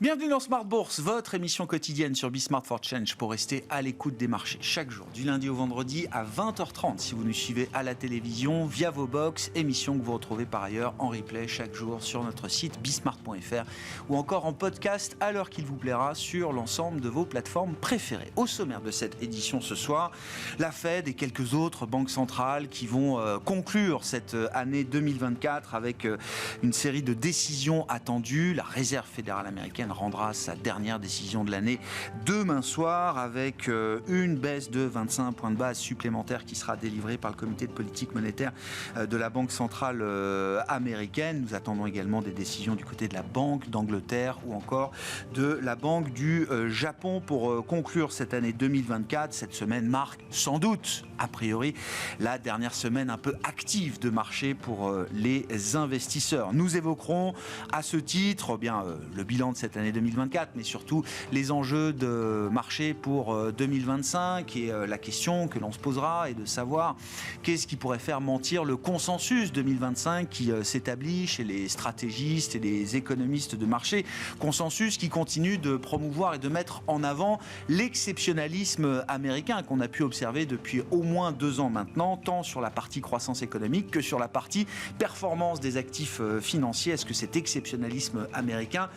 Bienvenue dans Smart Bourse, votre émission quotidienne sur Bismart for Change pour rester à l'écoute des marchés chaque jour, du lundi au vendredi à 20h30 si vous nous suivez à la télévision, via vos box, émission que vous retrouvez par ailleurs en replay chaque jour sur notre site bismart.fr ou encore en podcast à l'heure qu'il vous plaira sur l'ensemble de vos plateformes préférées. Au sommaire de cette édition ce soir, la Fed et quelques autres banques centrales qui vont conclure cette année 2024 avec une série de décisions attendues. La Réserve fédérale américaine rendra sa dernière décision de l'année demain soir avec une baisse de 25 points de base supplémentaires qui sera délivrée par le comité de politique monétaire de la Banque centrale américaine. Nous attendons également des décisions du côté de la Banque d'Angleterre ou encore de la Banque du Japon pour conclure cette année 2024. Cette semaine marque sans doute, a priori, la dernière semaine un peu active de marché pour les investisseurs. Nous évoquerons à ce titre le bilan de cette année 2024, mais surtout les enjeux de marché pour 2025 et la question que l'on se posera est de savoir qu'est-ce qui pourrait faire mentir le consensus 2025 qui s'établit chez les stratégistes et les économistes de marché, consensus qui continue de promouvoir et de mettre en avant l'exceptionnalisme américain qu'on a pu observer depuis au moins 2 ans maintenant, tant sur la partie croissance économique que sur la partie performance des actifs financiers. Est-ce que cet exceptionnalisme américain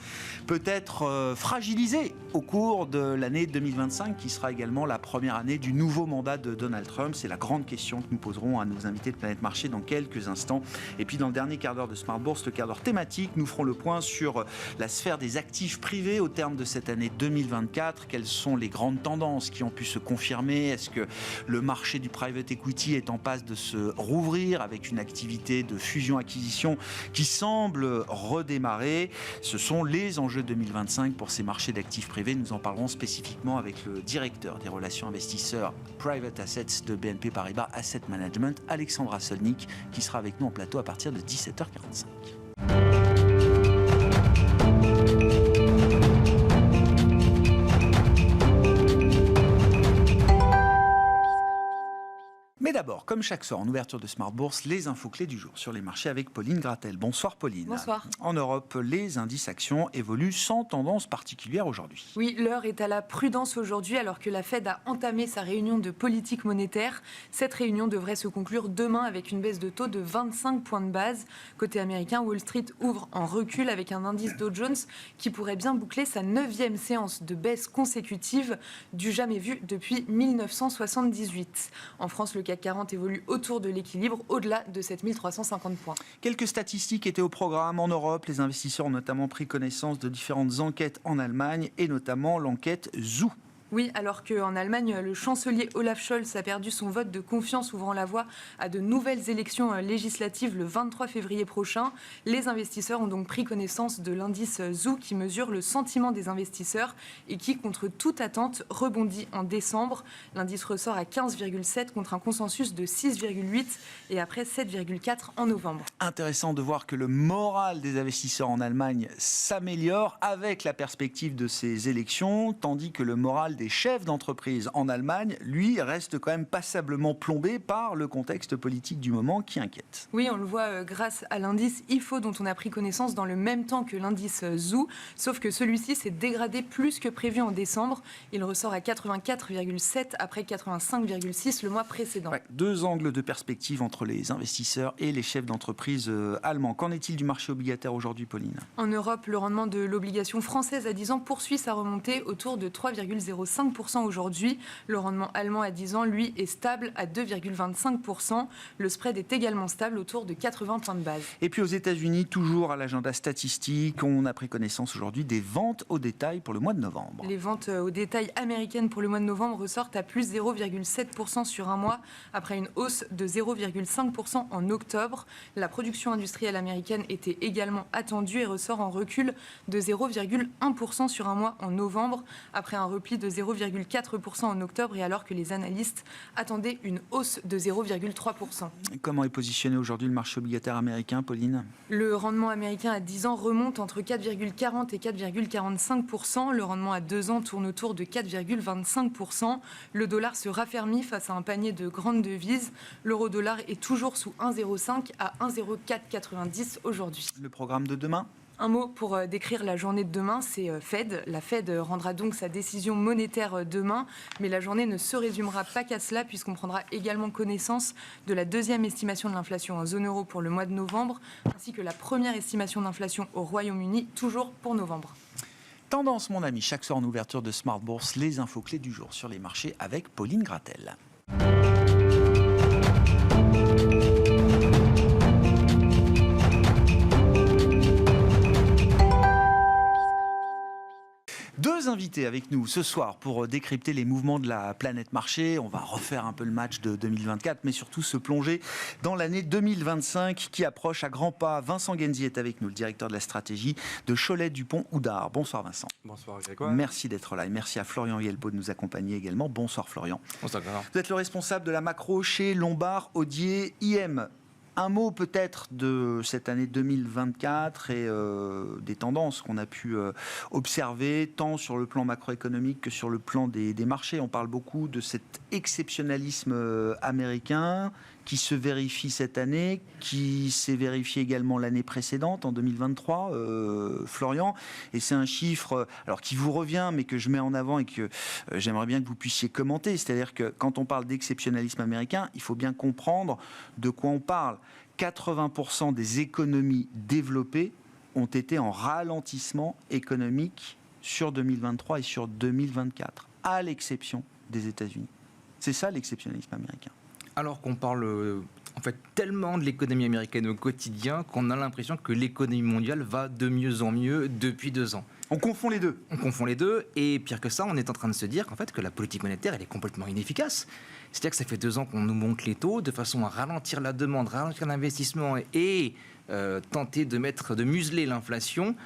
peut être fragilisé au cours de l'année 2025 qui sera également la première année du nouveau mandat de Donald Trump? C'est la grande question que nous poserons à nos invités de Planète Marché dans quelques instants. Et puis dans le dernier quart d'heure de Smart Bourse, le quart d'heure thématique, nous ferons le point sur la sphère des actifs privés au terme de cette année 2024. Quelles sont les grandes tendances qui ont pu se confirmer? Est-ce que le marché du private equity est en passe de se rouvrir avec une activité de fusion-acquisition qui semble redémarrer? Ce sont les enjeux 2025 pour ces marchés d'actifs privés. Nous en parlerons spécifiquement avec le directeur des relations investisseurs Private Assets de BNP Paribas Asset Management, Alexandra Solnik, qui sera avec nous en plateau à partir de 17h45. Mais d'abord, comme chaque soir en ouverture de Smart Bourse, les infos clés du jour sur les marchés avec Pauline Gratel. Bonsoir Pauline. Bonsoir. En Europe, les indices actions évoluent sans tendance particulière aujourd'hui. Oui, l'heure est à la prudence aujourd'hui alors que la Fed a entamé sa réunion de politique monétaire. Cette réunion devrait se conclure demain avec une baisse de taux de 25 points de base. Côté américain, Wall Street ouvre en recul avec un indice Dow Jones qui pourrait bien boucler sa 9e séance de baisse consécutive du jamais vu depuis 1978. En France, le CAC 40 évolue autour de l'équilibre, au-delà de 7350 points. Quelques statistiques étaient au programme en Europe. Les investisseurs ont notamment pris connaissance de différentes enquêtes en Allemagne et notamment l'enquête Zoo. Oui, alors qu'en Allemagne, le chancelier Olaf Scholz a perdu son vote de confiance, ouvrant la voie à de nouvelles élections législatives le 23 février prochain. Les investisseurs ont donc pris connaissance de l'indice Zoo qui mesure le sentiment des investisseurs et qui, contre toute attente, rebondit en décembre. L'indice ressort à 15,7 contre un consensus de 6,8 et après 7,4 en novembre. Intéressant de voir que le moral des investisseurs en Allemagne s'améliore avec la perspective de ces élections, tandis que le moral des chefs d'entreprise en Allemagne, lui, reste quand même passablement plombé par le contexte politique du moment qui inquiète. Oui, on le voit grâce à l'indice IFO dont on a pris connaissance dans le même temps que l'indice Zoo, sauf que celui-ci s'est dégradé plus que prévu en décembre. Il ressort à 84,7 après 85,6 le mois précédent. Ouais, 2 angles de perspective entre les investisseurs et les chefs d'entreprise allemands. Qu'en est-il du marché obligataire aujourd'hui, Pauline? En Europe, le rendement de l'obligation française à 10 ans poursuit sa remontée autour de 3,05% aujourd'hui. Le rendement allemand à 10 ans, lui, est stable à 2,25%. Le spread est également stable autour de 80 points de base. Et puis aux États-Unis, toujours à l'agenda statistique, on a pris connaissance aujourd'hui des ventes au détail pour le mois de novembre. Les ventes au détail américaines pour le mois de novembre ressortent à plus 0,7% sur un mois, après une hausse de 0,5% en octobre. La production industrielle américaine était également attendue et ressort en recul de 0,1% sur un mois en novembre, après un repli de 0,4% en octobre et alors que les analystes attendaient une hausse de 0,3%. Comment est positionné aujourd'hui le marché obligataire américain, Pauline? Le rendement américain à 10 ans remonte entre 4,40 et 4,45%. Le rendement à 2 ans tourne autour de 4,25%. Le dollar se raffermit face à un panier de grandes devises. L'euro-dollar est toujours sous 1,05 à 1,0490 aujourd'hui. Le programme de demain? Un mot pour décrire la journée de demain, c'est Fed. La Fed rendra donc sa décision monétaire demain, mais la journée ne se résumera pas qu'à cela, puisqu'on prendra également connaissance de la deuxième estimation de l'inflation en zone euro pour le mois de novembre, ainsi que la première estimation d'inflation au Royaume-Uni, toujours pour novembre. Tendance, mon ami, chaque soir en ouverture de Smart Bourse, les infos clés du jour sur les marchés avec Pauline Gratel. Deux invités avec nous ce soir pour décrypter les mouvements de la planète marché. On va refaire un peu le match de 2024, mais surtout se plonger dans l'année 2025 qui approche à grands pas. Vincent Genzi est avec nous, le directeur de la stratégie de Cholet Dupont Oudard. Bonsoir Vincent. Bonsoir Grégoire. Merci d'être là et merci à Florian Yelpo de nous accompagner également. Bonsoir Florian. Bonsoir Grégoire. Vous êtes le responsable de la macro chez Lombard Odier IM. Un mot peut-être de cette année 2024 et des tendances qu'on a pu observer, tant sur le plan macroéconomique que sur le plan des marchés. On parle beaucoup de cet exceptionnalisme américain qui se vérifie cette année, qui s'est vérifié également l'année précédente, en 2023, Florian. Et c'est un chiffre alors, qui vous revient, mais que je mets en avant et que j'aimerais bien que vous puissiez commenter. C'est-à-dire que quand on parle d'exceptionnalisme américain, il faut bien comprendre de quoi on parle. 80% des économies développées ont été en ralentissement économique sur 2023 et sur 2024, à l'exception des États-Unis. C'est ça l'exceptionnalisme américain. Alors qu'on parle en fait tellement de l'économie américaine au quotidien qu'on a l'impression que l'économie mondiale va de mieux en mieux depuis 2 ans. On confond les deux. On confond les deux et pire que ça, on est en train de se dire qu'en fait que la politique monétaire elle est complètement inefficace. C'est-à-dire que ça fait 2 ans qu'on nous monte les taux de façon à ralentir la demande, ralentir l'investissement et tenter de museler l'inflation.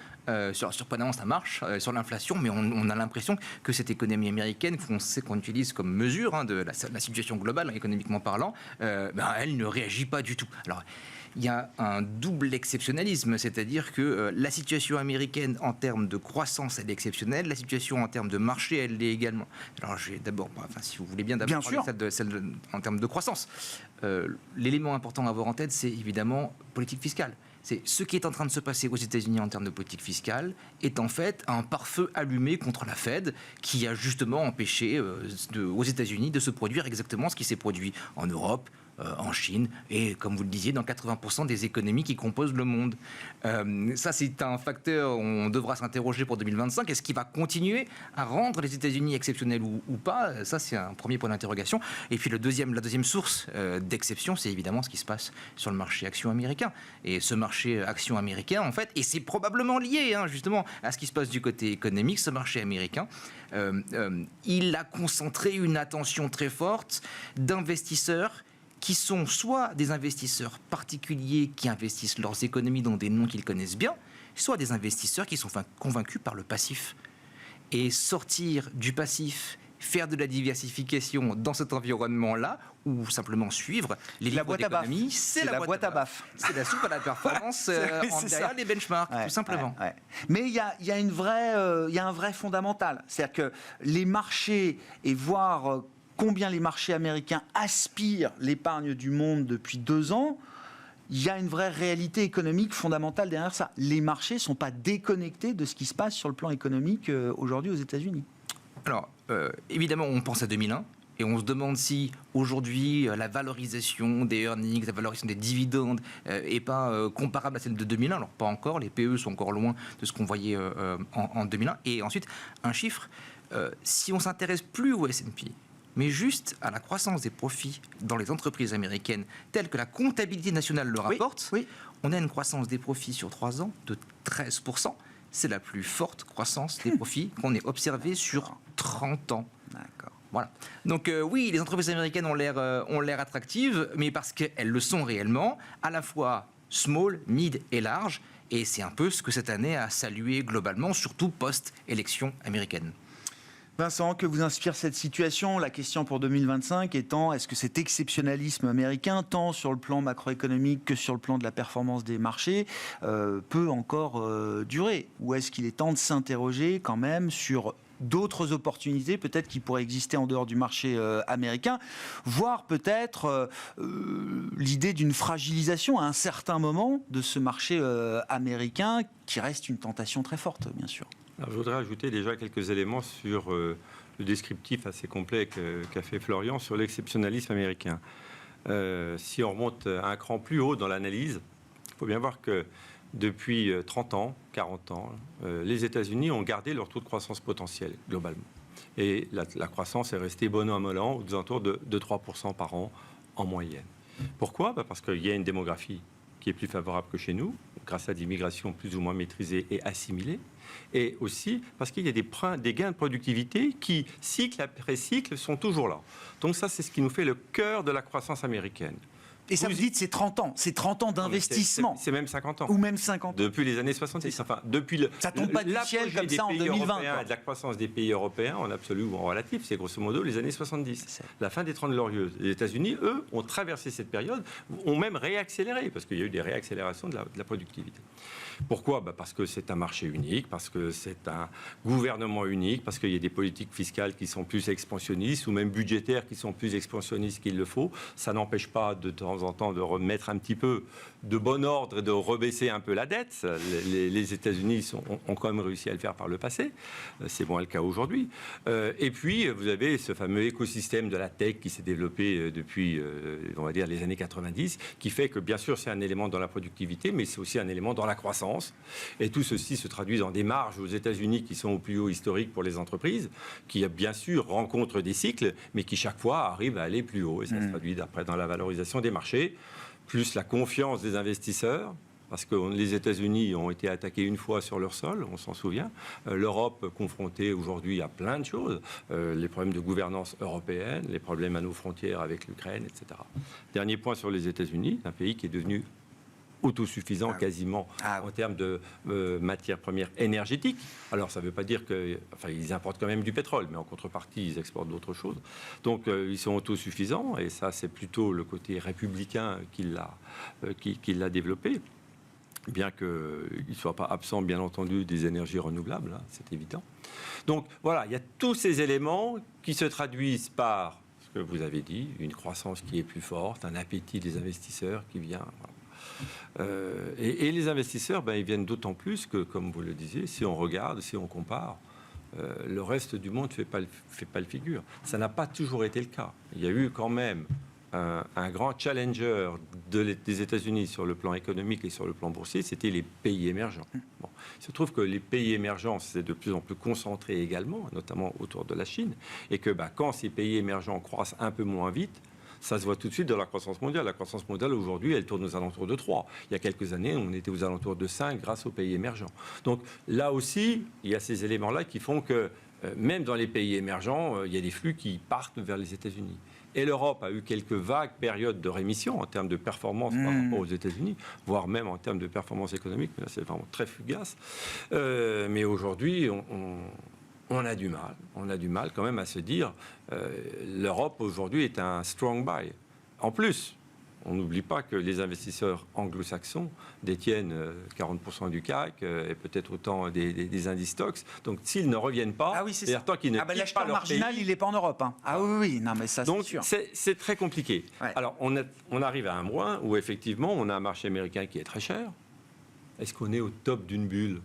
Surprenamment, ça marche sur l'inflation, mais on a l'impression que cette économie américaine, qu'on utilise comme mesure de la situation globale, économiquement parlant, elle ne réagit pas du tout. Alors, il y a un double exceptionnalisme, c'est-à-dire que la situation américaine en termes de croissance, elle est exceptionnelle, la situation en termes de marché, elle l'est également. Alors, je vais d'abord, si vous voulez bien d'abord parler celle en termes de croissance. L'élément important à avoir en tête, c'est évidemment politique fiscale. C'est ce qui est en train de se passer aux États-Unis en termes de politique fiscale est en fait un pare-feu allumé contre la Fed qui a justement empêché aux États-Unis de se produire exactement ce qui s'est produit en Europe, en Chine et, comme vous le disiez, dans 80% des économies qui composent le monde. Ça, c'est un facteur, on devra s'interroger pour 2025. Est-ce qu'il va continuer à rendre les États-Unis exceptionnels ou pas? Ça, c'est un premier point d'interrogation. Et puis, la deuxième source d'exception, c'est évidemment ce qui se passe sur le marché action américain. Et ce marché action américain, en fait, et c'est probablement lié justement à ce qui se passe du côté économique, ce marché américain, il a concentré une attention très forte d'investisseurs qui sont soit des investisseurs particuliers qui investissent leurs économies dans des noms qu'ils connaissent bien, soit des investisseurs qui sont convaincus par le passif. Et sortir du passif, faire de la diversification dans cet environnement-là, ou simplement suivre les livres d'économie, c'est la boîte à baf. C'est la soupe à la performance derrière les benchmarks, tout simplement. Ouais. Mais il y a un vrai fondamental. C'est-à-dire que les marchés, et voir combien les marchés américains aspirent l'épargne du monde depuis 2 ans, il y a une vraie réalité économique fondamentale derrière ça. Les marchés ne sont pas déconnectés de ce qui se passe sur le plan économique aujourd'hui aux États-Unis. Alors, évidemment, on pense à 2001. Et on se demande si aujourd'hui la valorisation des earnings, la valorisation des dividendes n'est pas comparable à celle de 2001. Alors pas encore, les PE sont encore loin de ce qu'on voyait en 2001. Et ensuite, un chiffre, si on s'intéresse plus au S&P, mais juste à la croissance des profits dans les entreprises américaines, telles que la comptabilité nationale le rapporte, on a une croissance des profits sur 3 ans de 13%. C'est la plus forte croissance des profits qu'on ait observée sur 30 ans. D'accord. Voilà. Donc oui, les entreprises américaines ont l'air attractives, mais parce qu'elles le sont réellement, à la fois small, mid et large. Et c'est un peu ce que cette année a salué globalement, surtout post-élection américaine. Vincent, que vous inspire cette situation? La question pour 2025 étant, est-ce que cet exceptionnalisme américain, tant sur le plan macroéconomique que sur le plan de la performance des marchés, peut encore durer? Ou est-ce qu'il est temps de s'interroger quand même sur d'autres opportunités peut-être qui pourraient exister en dehors du marché américain, voire peut-être l'idée d'une fragilisation à un certain moment de ce marché américain qui reste une tentation très forte, bien sûr. Alors, je voudrais ajouter déjà quelques éléments sur le descriptif assez complet qu'a fait Florian sur l'exceptionnalisme américain. Si on remonte un cran plus haut dans l'analyse, il faut bien voir que depuis 30 ans, 40 ans, les États-Unis ont gardé leur taux de croissance potentiel globalement. Et la croissance est restée bon an, mal an, aux alentours de 3% par an en moyenne. Pourquoi ? Parce qu'il y a une démographie qui est plus favorable que chez nous, grâce à des migrations plus ou moins maîtrisées et assimilées, et aussi parce qu'il y a des gains de productivité qui, cycle après cycle, sont toujours là. Donc ça, c'est ce qui nous fait le cœur de la croissance américaine. Et ça, vous dites, c'est 30 ans. C'est 30 ans d'investissement. C'est même 50 ans. Ou même 50 ans. Depuis les années 70. Enfin, depuis ça tombe pas du ciel comme ça en 2020. De la croissance des pays européens, en absolu ou en relatif, c'est grosso modo les années 70. La fin des 30 glorieuses. Les États-Unis, eux, ont traversé cette période, ont même réaccéléré, parce qu'il y a eu des réaccélérations de la productivité. Pourquoi ? Parce que c'est un marché unique, parce que c'est un gouvernement unique, parce qu'il y a des politiques fiscales qui sont plus expansionnistes, ou même budgétaires qui sont plus expansionnistes qu'il le faut. Ça n'empêche pas de temps en temps de remettre un petit peu de bon ordre et de rebaisser un peu la dette. Les États-Unis ont quand même réussi à le faire par le passé. C'est moins le cas aujourd'hui. Et puis, vous avez ce fameux écosystème de la tech qui s'est développé depuis, on va dire, les années 90, qui fait que, bien sûr, c'est un élément dans la productivité, mais c'est aussi un élément dans la croissance. Et tout ceci se traduit dans des marges aux États-Unis qui sont au plus haut historique pour les entreprises, qui, bien sûr, rencontrent des cycles, mais qui, chaque fois, arrivent à aller plus haut. Et ça se traduit après dans la valorisation des marchés, plus la confiance des investisseurs, parce que les États-Unis ont été attaqués une fois sur leur sol, on s'en souvient. L'Europe confrontée aujourd'hui à plein de choses, les problèmes de gouvernance européenne, les problèmes à nos frontières avec l'Ukraine, etc. Dernier point sur les États-Unis, un pays qui est devenu autosuffisant quasiment en termes de matières premières énergétiques. Alors ça ne veut pas dire ils importent quand même du pétrole, mais en contrepartie ils exportent d'autres choses. Donc ils sont autosuffisants et ça c'est plutôt le côté républicain qui l'a développé. Bien qu'il ne soit pas absent, bien entendu, des énergies renouvelables, hein, c'est évident. Donc voilà, il y a tous ces éléments qui se traduisent par ce que vous avez dit, une croissance qui est plus forte, un appétit des investisseurs qui vient. Et les investisseurs, ils viennent d'autant plus que, comme vous le disiez, si on regarde, si on compare, le reste du monde ne fait pas le figure. Ça n'a pas toujours été le cas. Il y a eu quand même un grand challenger des États-Unis sur le plan économique et sur le plan boursier, c'était les pays émergents. Bon. Il se trouve que les pays émergents, c'est de plus en plus concentré également, notamment autour de la Chine, et que quand ces pays émergents croissent un peu moins vite, ça se voit tout de suite dans la croissance mondiale. La croissance mondiale, aujourd'hui, elle tourne aux alentours de 3. Il y a quelques années, on était aux alentours de 5 grâce aux pays émergents. Donc là aussi, il y a ces éléments-là qui font que, même dans les pays émergents, il y a des flux qui partent vers les États-Unis. Et l'Europe a eu quelques vagues périodes de rémission en termes de performance par rapport aux États-Unis, voire même en termes de performance économique. Mais là, c'est vraiment très fugace. Mais aujourd'hui, on a du mal quand même à se dire l'Europe aujourd'hui est un strong buy. En plus, on n'oublie pas que les investisseurs anglo-saxons détiennent 40% du CAC et peut-être autant des indices stocks. Donc s'ils ne reviennent pas, c'est-à-dire tant qu'ils ne quittent pas leur marginal, pays, il n'est pas en Europe. Hein. Ah oui, non mais ça donc, c'est sûr. C'est très compliqué. Ouais. Alors on arrive à un point où effectivement on a un marché américain qui est très cher. Est-ce qu'on est au top d'une bulle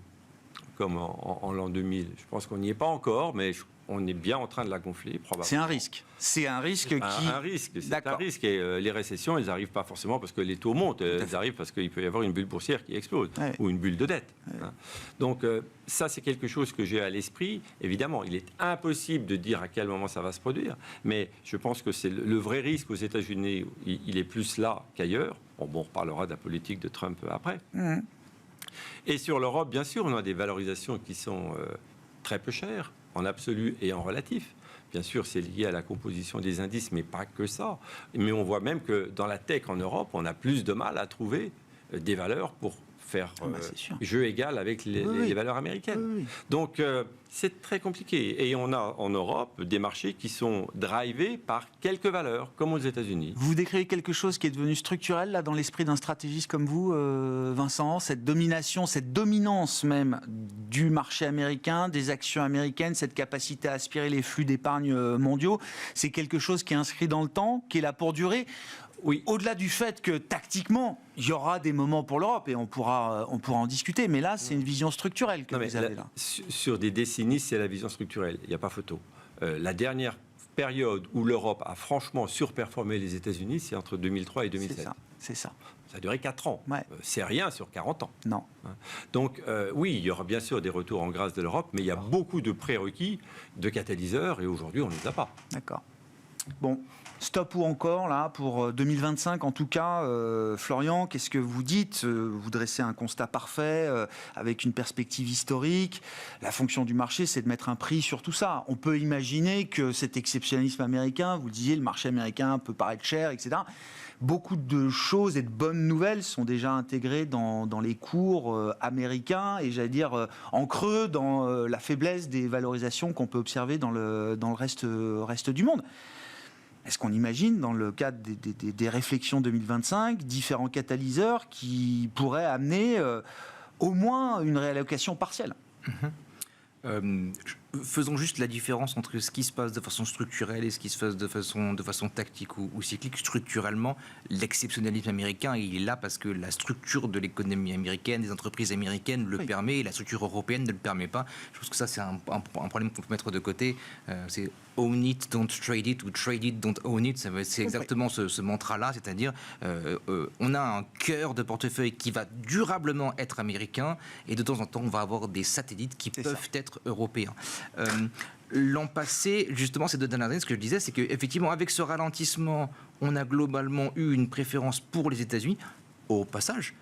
comme en l'an 2000? Je pense qu'on n'y est pas encore, mais on est bien en train de la gonfler, probablement. C'est un risque. C'est un risque qui... Un risque, c'est un risque. Et les récessions, elles n'arrivent pas forcément parce que les taux montent. Elles arrivent parce qu'il peut y avoir une bulle boursière qui explose, ou une bulle de dette. Hein. Donc ça, c'est quelque chose que j'ai à l'esprit. Évidemment, il est impossible de dire à quel moment ça va se produire. Mais je pense que c'est le vrai risque aux États-Unis. Il est plus là qu'ailleurs. Bon, on reparlera de la politique de Trump après. Et sur l'Europe, bien sûr, on a des valorisations qui sont très peu chères, en absolu et en relatif. Bien sûr, c'est lié à la composition des indices, mais pas que ça. Mais on voit même que dans la tech en Europe, on a plus de mal à trouver des valeurs pour faire c'est sûr. jeu égal avec les valeurs américaines. Oui. Donc, c'est très compliqué. Et on a en Europe des marchés qui sont drivés par quelques valeurs, comme aux États-Unis. Vous décrivez quelque chose qui est devenu structurel là, dans l'esprit d'un stratégiste comme vous, Vincent, cette domination, cette dominance même du marché américain, des actions américaines, cette capacité à aspirer les flux d'épargne mondiaux, c'est quelque chose qui est inscrit dans le temps, qui est là pour durer. Oui. Au-delà du fait que tactiquement, il y aura des moments pour l'Europe et on pourra en discuter, mais là, c'est une vision structurelle que vous avez là. Sur des décennies, c'est la vision structurelle, il n'y a pas photo. La dernière période où l'Europe a franchement surperformé les États-Unis, c'est entre 2003 et 2007. C'est ça. Ça a duré 4 ans. Ouais. C'est rien sur 40 ans. Non. Donc, oui, il y aura bien sûr des retours en grâce de l'Europe, mais il y a beaucoup de prérequis, de catalyseurs, et aujourd'hui, on ne les a pas. D'accord. Bon, stop ou encore là pour 2025 en tout cas. Florian, qu'est-ce que vous dites? Vous dressez un constat parfait avec une perspective historique. La fonction du marché, c'est de mettre un prix sur tout ça. On peut imaginer que cet exceptionnalisme américain, vous le disiez, le marché américain peut paraître cher, etc. Beaucoup de choses et de bonnes nouvelles sont déjà intégrées dans les cours américains et j'allais dire en creux dans la faiblesse des valorisations qu'on peut observer dans le reste du monde. Est-ce qu'on imagine, dans le cadre des réflexions 2025, différents catalyseurs qui pourraient amener au moins une réallocation partielle? Faisons juste la différence entre ce qui se passe de façon structurelle et ce qui se passe de façon tactique ou cyclique. Structurellement, l'exceptionnalisme américain, il est là parce que la structure de l'économie américaine, des entreprises américaines le permet et la structure européenne ne le permet pas. Je pense que ça, c'est un problème qu'on peut mettre de côté. C'est own it, don't trade it, ou trade it, don't own it. C'est exactement ce mantra-là, c'est-à-dire on a un cœur de portefeuille qui va durablement être américain et de temps en temps, on va avoir des satellites qui peuvent être européens. L'an passé, justement, ces 2 dernières années, ce que je disais, c'est qu'effectivement, avec ce ralentissement, on a globalement eu une préférence pour les États-Unis. Au passage,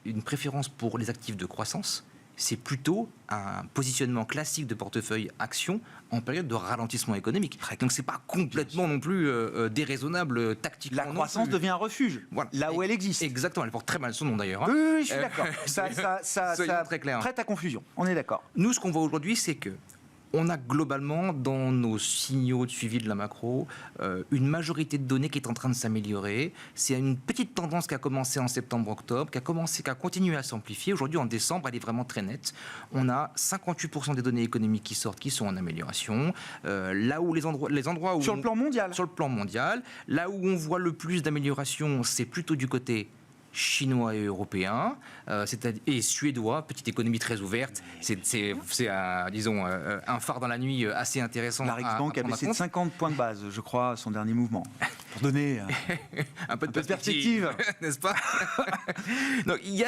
une préférence pour les actifs de croissance, c'est plutôt un positionnement classique de portefeuille action en période de ralentissement économique. Donc c'est pas complètement non plus déraisonnable tactiquement. La croissance devient un refuge, voilà, là où elle existe. Exactement, elle porte très mal son nom d'ailleurs. Oui, je suis d'accord. Ça très clair. prête à confusion, on est d'accord. Nous, ce qu'on voit aujourd'hui, c'est que on a globalement, dans nos signaux de suivi de la macro, une majorité de données qui est en train de s'améliorer. C'est une petite tendance qui a commencé en septembre-octobre, qui a continué à s'amplifier. Aujourd'hui, en décembre, elle est vraiment très nette. On a 58% des données économiques qui sortent, qui sont en amélioration. Là où les endroits où... Sur le plan mondial. Sur le plan mondial. Là où on voit le plus d'amélioration, c'est plutôt du côté chinois et européens, et suédois, petite économie très ouverte. C'est disons, un phare dans la nuit assez intéressant. La Riksbank a baissé de 50 points de base, je crois, son dernier mouvement. Pour donner un peu de perspective, n'est-ce pas? Donc, il y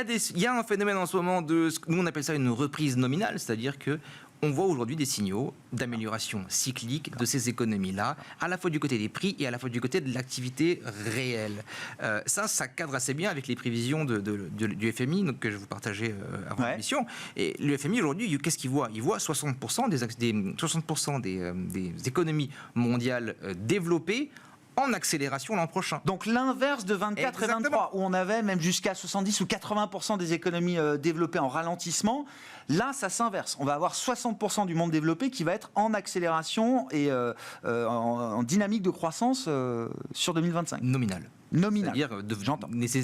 a un phénomène en ce moment nous on appelle ça une reprise nominale, c'est-à-dire que on voit aujourd'hui des signaux d'amélioration cyclique de ces économies-là, à la fois du côté des prix et à la fois du côté de l'activité réelle. Ça cadre assez bien avec les prévisions du FMI donc, que je vous partageais avant l'émission. Et le FMI, aujourd'hui, qu'est-ce qu'il voit? Il voit 60% des économies mondiales développées en accélération l'an prochain. Donc l'inverse de 24 et 23, où on avait même jusqu'à 70 ou 80% des économies développées en ralentissement. Là, ça s'inverse. On va avoir 60% du monde développé qui va être en accélération et en dynamique de croissance sur 2025. Nominal. C'est-à-dire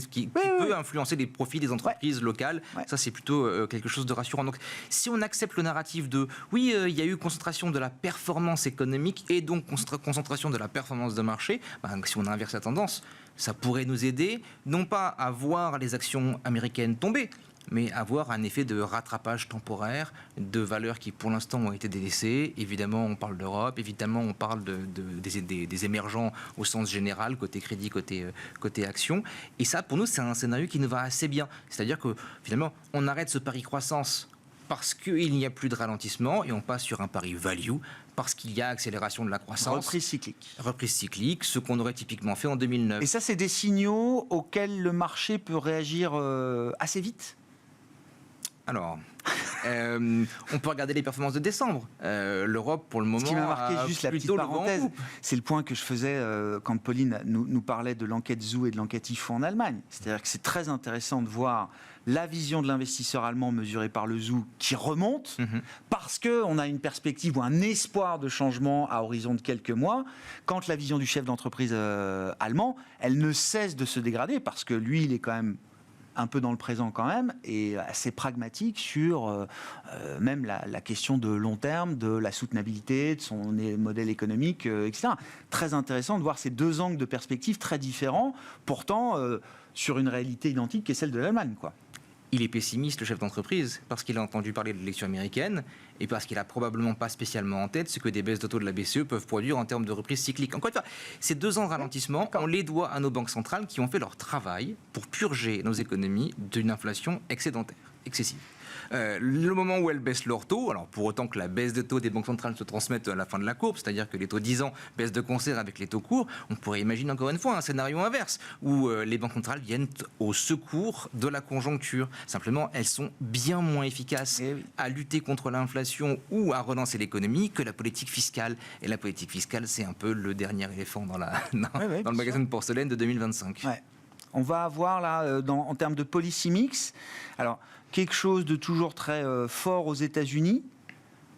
qui peut influencer les profits des entreprises locales. Ça, c'est plutôt quelque chose de rassurant. Donc, si on accepte le narratif de oui, il y a eu concentration de la performance économique et donc concentration de la performance de marché, si on inverse la tendance, ça pourrait nous aider, non pas à voir les actions américaines tomber, mais avoir un effet de rattrapage temporaire de valeurs qui, pour l'instant, ont été délaissées. Évidemment, on parle d'Europe, évidemment, on parle des émergents au sens général, côté crédit, côté action. Et ça, pour nous, c'est un scénario qui nous va assez bien. C'est-à-dire que, finalement, on arrête ce pari croissance parce qu'il n'y a plus de ralentissement et on passe sur un pari value parce qu'il y a accélération de la croissance. Reprise cyclique, ce qu'on aurait typiquement fait en 2009. Et ça, c'est des signaux auxquels le marché peut réagir assez vite? Alors, On peut regarder les performances de décembre. L'Europe, pour le moment, Ce qui m'a marqué, a juste la petite plutôt le vent en parenthèse, poupe. c'est le point que je faisais quand Pauline nous parlait de l'enquête Zoo et de l'enquête IFO en Allemagne. C'est-à-dire que c'est très intéressant de voir la vision de l'investisseur allemand mesurée par le Zoo qui remonte, parce qu'on a une perspective ou un espoir de changement à horizon de quelques mois, quand la vision du chef d'entreprise allemand, elle ne cesse de se dégrader, parce que lui, il est quand même un peu dans le présent quand même, et assez pragmatique sur même la question de long terme, de la soutenabilité, de son modèle économique, etc. Très intéressant de voir ces deux angles de perspective très différents, pourtant sur une réalité identique qui est celle de l'Allemagne, quoi. Il est pessimiste, le chef d'entreprise, parce qu'il a entendu parler de l'élection américaine et parce qu'il n'a probablement pas spécialement en tête ce que des baisses de taux de la BCE peuvent produire en termes de reprise cyclique. Encore une fois, ces 2 ans de ralentissement, on les doit à nos banques centrales qui ont fait leur travail pour purger nos économies d'une inflation excédentaire, excessive. Le moment où elles baissent leurs taux, alors pour autant que la baisse de taux des banques centrales se transmette à la fin de la courbe, c'est-à-dire que les taux 10 ans baissent de concert avec les taux courts, on pourrait imaginer encore une fois un scénario inverse, où les banques centrales viennent au secours de la conjoncture. Simplement, elles sont bien moins efficaces à lutter contre l'inflation ou à relancer l'économie que la politique fiscale. Et la politique fiscale, c'est un peu le dernier éléphant dans le magasin de porcelaine de 2025. Ouais. On va avoir là, en termes de policy mix, alors quelque chose de toujours très fort aux États-Unis,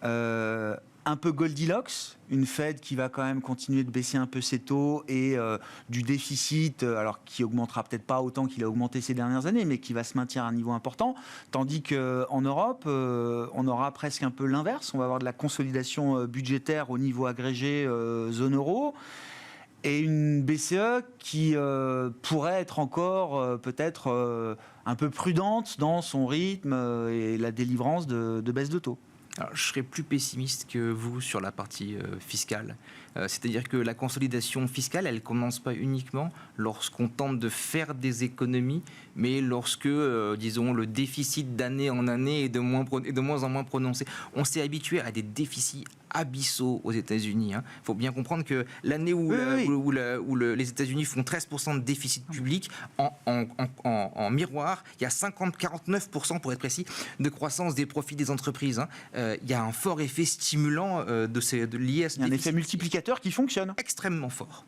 un peu Goldilocks, une Fed qui va quand même continuer de baisser un peu ses taux et du déficit, alors qui augmentera peut-être pas autant qu'il a augmenté ces dernières années, mais qui va se maintenir à un niveau important, tandis qu'en Europe, on aura presque un peu l'inverse, on va avoir de la consolidation budgétaire au niveau agrégé zone euro, et une BCE qui pourrait être encore peut-être un peu prudente dans son rythme et la délivrance de baisse de taux. Alors, je serais plus pessimiste que vous sur la partie fiscale. C'est-à-dire que la consolidation fiscale, elle ne commence pas uniquement lorsqu'on tente de faire des économies, mais lorsque, disons, le déficit d'année en année est de moins en moins prononcé. On s'est habitué à des déficits abyssaux aux États-Unis. Il faut bien comprendre que l'année où les États-Unis font 13% de déficit public, en miroir, il y a 49% pour être précis, de croissance des profits des entreprises. Il y a un fort effet stimulant de lié à ce déficit. Il y a un effet multiplicateur qui fonctionne. Extrêmement fort.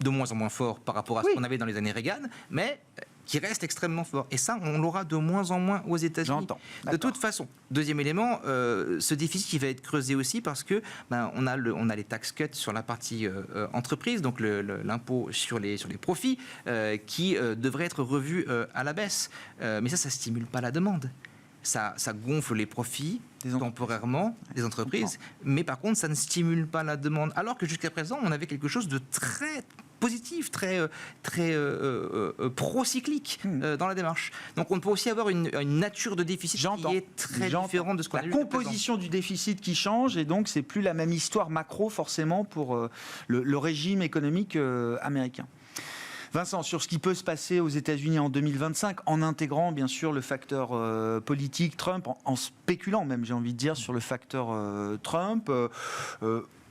De moins en moins fort par rapport à ce qu'on avait dans les années Reagan, mais qui reste extrêmement fort. Et ça, on l'aura de moins en moins aux États-Unis. J'entends. De toute façon, deuxième élément, ce déficit qui va être creusé aussi parce que on a les tax cuts sur la partie entreprise, donc l'impôt sur les profits, qui devrait être revu à la baisse. Mais ça stimule pas la demande. Ça gonfle les profits temporairement des entreprises, mais par contre, ça ne stimule pas la demande. Alors que jusqu'à présent, on avait quelque chose de très positif, très pro-cyclique dans la démarche. Donc on peut aussi avoir une nature de déficit qui est très différente de ce qu'on a eu. La composition du déficit qui change, et donc c'est plus la même histoire macro forcément pour le régime économique américain. Vincent, sur ce qui peut se passer aux États-Unis en 2025, en intégrant bien sûr le facteur politique Trump, en spéculant même, j'ai envie de dire, sur le facteur Trump,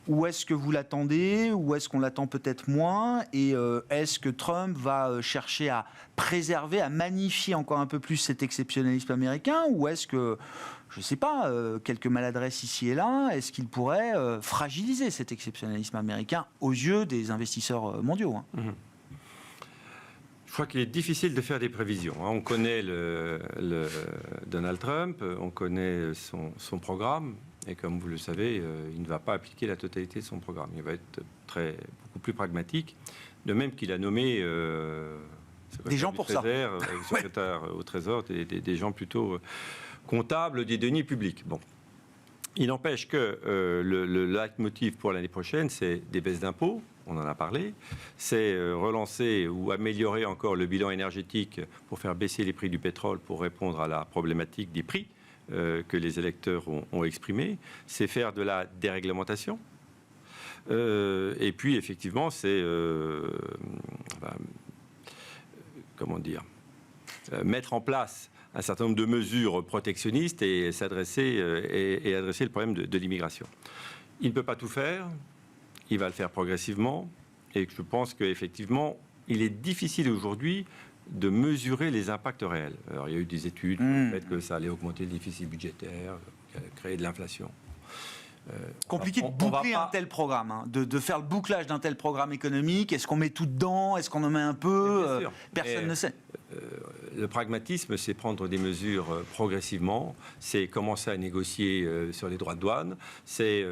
où est-ce que vous l'attendez? Où est-ce qu'on l'attend peut-être moins? Et est-ce que Trump va chercher à préserver, à magnifier encore un peu plus cet exceptionnalisme américain? Ou est-ce que, je ne sais pas, quelques maladresses ici et là, est-ce qu'il pourrait fragiliser cet exceptionnalisme américain aux yeux des investisseurs mondiaux, hein? Je crois qu'il est difficile de faire des prévisions. On connaît le Donald Trump, on connaît son programme, et comme vous le savez, il ne va pas appliquer la totalité de son programme. Il va être beaucoup plus pragmatique, de même qu'il a nommé des gens pour ça. Secrétaire au Trésor, des gens plutôt comptables des deniers publics. Bon. Il n'empêche que le leitmotiv pour l'année prochaine, c'est des baisses d'impôts. On en a parlé, c'est relancer ou améliorer encore le bilan énergétique pour faire baisser les prix du pétrole pour répondre à la problématique des prix que les électeurs ont exprimé, c'est faire de la déréglementation. Et puis effectivement, c'est mettre en place un certain nombre de mesures protectionnistes et adresser le problème de l'immigration. Il ne peut pas tout faire. Il va le faire progressivement, et je pense qu'effectivement, il est difficile aujourd'hui de mesurer les impacts réels. Alors, il y a eu des études, le fait que ça allait augmenter le déficit budgétaire, créer de l'inflation. Compliqué de boucler un tel programme, hein, de faire le bouclage d'un tel programme économique. Est-ce qu'on met tout dedans? Est-ce qu'on en met un peu? Personne ne sait. Le pragmatisme, c'est prendre des mesures progressivement, c'est commencer à négocier sur les droits de douane, c'est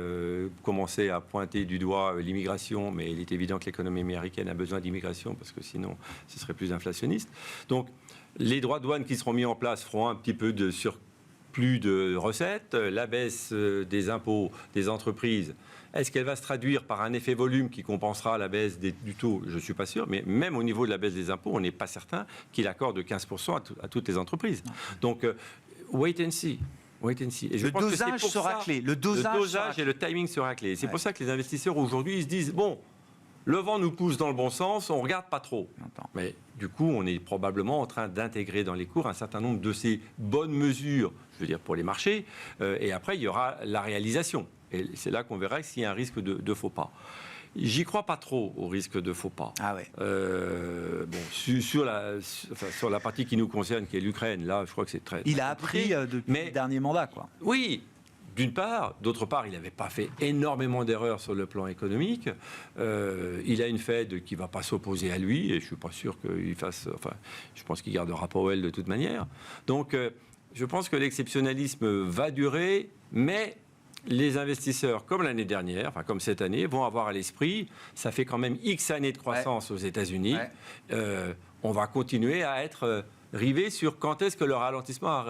commencer à pointer du doigt l'immigration, mais il est évident que l'économie américaine a besoin d'immigration parce que sinon ce serait plus inflationniste. Donc les droits de douane qui seront mis en place feront un petit peu de surplus de recettes, la baisse des impôts des entreprises. Est-ce qu'elle va se traduire par un effet volume qui compensera la baisse du taux? Je ne suis pas sûr, mais même au niveau de la baisse des impôts, on n'est pas certain qu'il accorde 15% à toutes les entreprises. Donc, wait and see. Wait and see. Et je pense que dosage sera clé. Le dosage et le timing sera clé. C'est pour ça que les investisseurs aujourd'hui ils se disent, bon, le vent nous pousse dans le bon sens, on ne regarde pas trop. Mais du coup, on est probablement en train d'intégrer dans les cours un certain nombre de ces bonnes mesures, je veux dire pour les marchés, et après il y aura la réalisation. Et c'est là qu'on verra s'il y a un risque de faux pas. J'y crois pas trop au risque de faux pas. Ah ouais. Sur la partie qui nous concerne, qui est l'Ukraine, là, je crois que c'est très. Il a appris depuis le dernier mandat, quoi. Oui. D'une part, d'autre part, il n'avait pas fait énormément d'erreurs sur le plan économique. Il a une Fed qui ne va pas s'opposer à lui, et je ne suis pas sûr qu'il fasse. Enfin, je pense qu'il gardera Powell de toute manière. Donc, je pense que l'exceptionnalisme va durer, mais les investisseurs, comme l'année dernière, enfin comme cette année, vont avoir à l'esprit, ça fait quand même X années de croissance aux États-Unis. On va continuer à être rivés sur quand est-ce que le ralentissement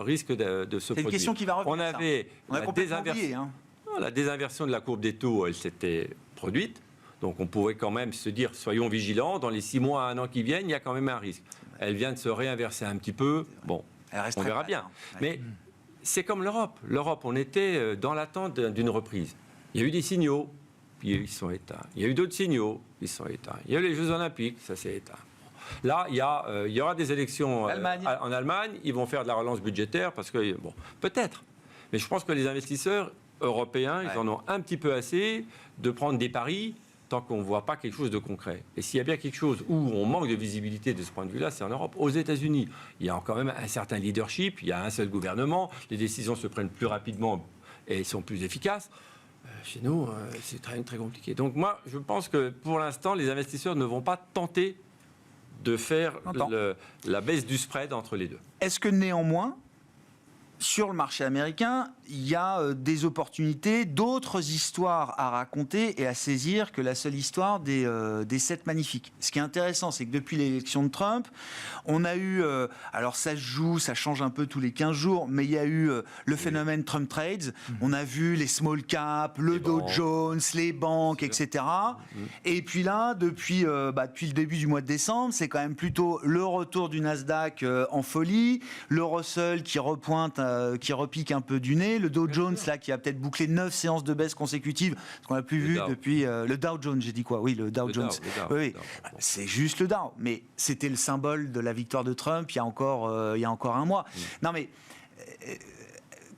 risque de se produire. C'est une question qui va revenir. On avait la désinversion de la courbe des taux, elle s'était produite. Donc on pourrait quand même se dire, soyons vigilants, dans les 6 mois à 1 an qui viennent, il y a quand même un risque. Elle vient de se réinverser un petit peu. Bon, on verra bien. Mais c'est comme l'Europe. L'Europe, on était dans l'attente d'une reprise. Il y a eu des signaux, puis ils sont éteints. Il y a eu d'autres signaux, ils sont éteints. Il y a eu les Jeux Olympiques, ça s'est éteint. Là, il y aura des élections en Allemagne. Ils vont faire de la relance budgétaire parce que, bon, peut-être. Mais je pense que les investisseurs européens, ils en ont un petit peu assez de prendre des paris tant qu'on ne voit pas quelque chose de concret. Et s'il y a bien quelque chose où on manque de visibilité de ce point de vue-là, c'est en Europe. Aux États-Unis, il y a quand même un certain leadership, il y a un seul gouvernement, les décisions se prennent plus rapidement et sont plus efficaces. Chez nous, c'est très, très compliqué. Donc moi, je pense que pour l'instant, les investisseurs ne vont pas tenter de faire la baisse du spread entre les deux. Est-ce que néanmoins, sur le marché américain, il y a des opportunités, d'autres histoires à raconter et à saisir que la seule histoire des 7 magnifiques. Ce qui est intéressant, c'est que depuis l'élection de Trump, on a eu, alors ça se joue, ça change un peu tous les 15 jours, mais il y a eu le phénomène Trump Trades. On a vu les small caps, le Dow Jones, les banques, etc. Et puis là, depuis le début du mois de décembre, c'est quand même plutôt le retour du Nasdaq en folie, le Russell qui repointe, qui repique un peu du nez, le Dow Jones là qui a peut-être bouclé 9 séances de baisse consécutives, ce qu'on n'a plus vu depuis le Dow Jones, j'ai dit quoi? Oui, le Dow Jones. Oui. C'est juste le Dow, mais c'était le symbole de la victoire de Trump il y a encore un mois. Non mais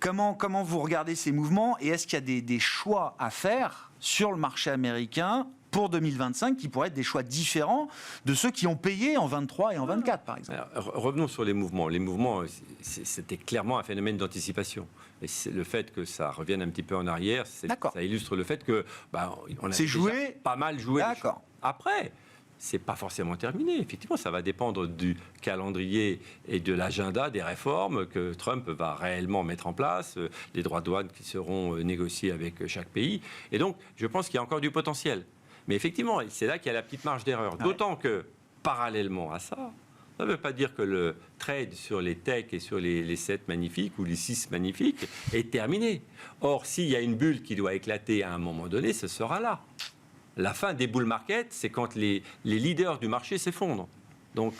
comment vous regardez ces mouvements et est-ce qu'il y a des choix à faire sur le marché américain pour 2025 qui pourraient être des choix différents de ceux qui ont payé en 23 et en 24 par exemple? Alors, revenons sur les mouvements. Les mouvements, c'était clairement un phénomène d'anticipation. Et le fait que ça revienne un petit peu en arrière, ça illustre le fait que on a déjà pas mal joué. D'accord. Après, c'est pas forcément terminé. Effectivement, ça va dépendre du calendrier et de l'agenda des réformes que Trump va réellement mettre en place, les droits de douane qui seront négociés avec chaque pays. Et donc, je pense qu'il y a encore du potentiel. Mais effectivement, c'est là qu'il y a la petite marge d'erreur. D'autant que, parallèlement à ça, ça ne veut pas dire que le trade sur les techs et sur les 7 magnifiques ou les 6 magnifiques est terminé. Or, s'il y a une bulle qui doit éclater à un moment donné, ce sera là. La fin des bull markets, c'est quand les leaders du marché s'effondrent. Donc,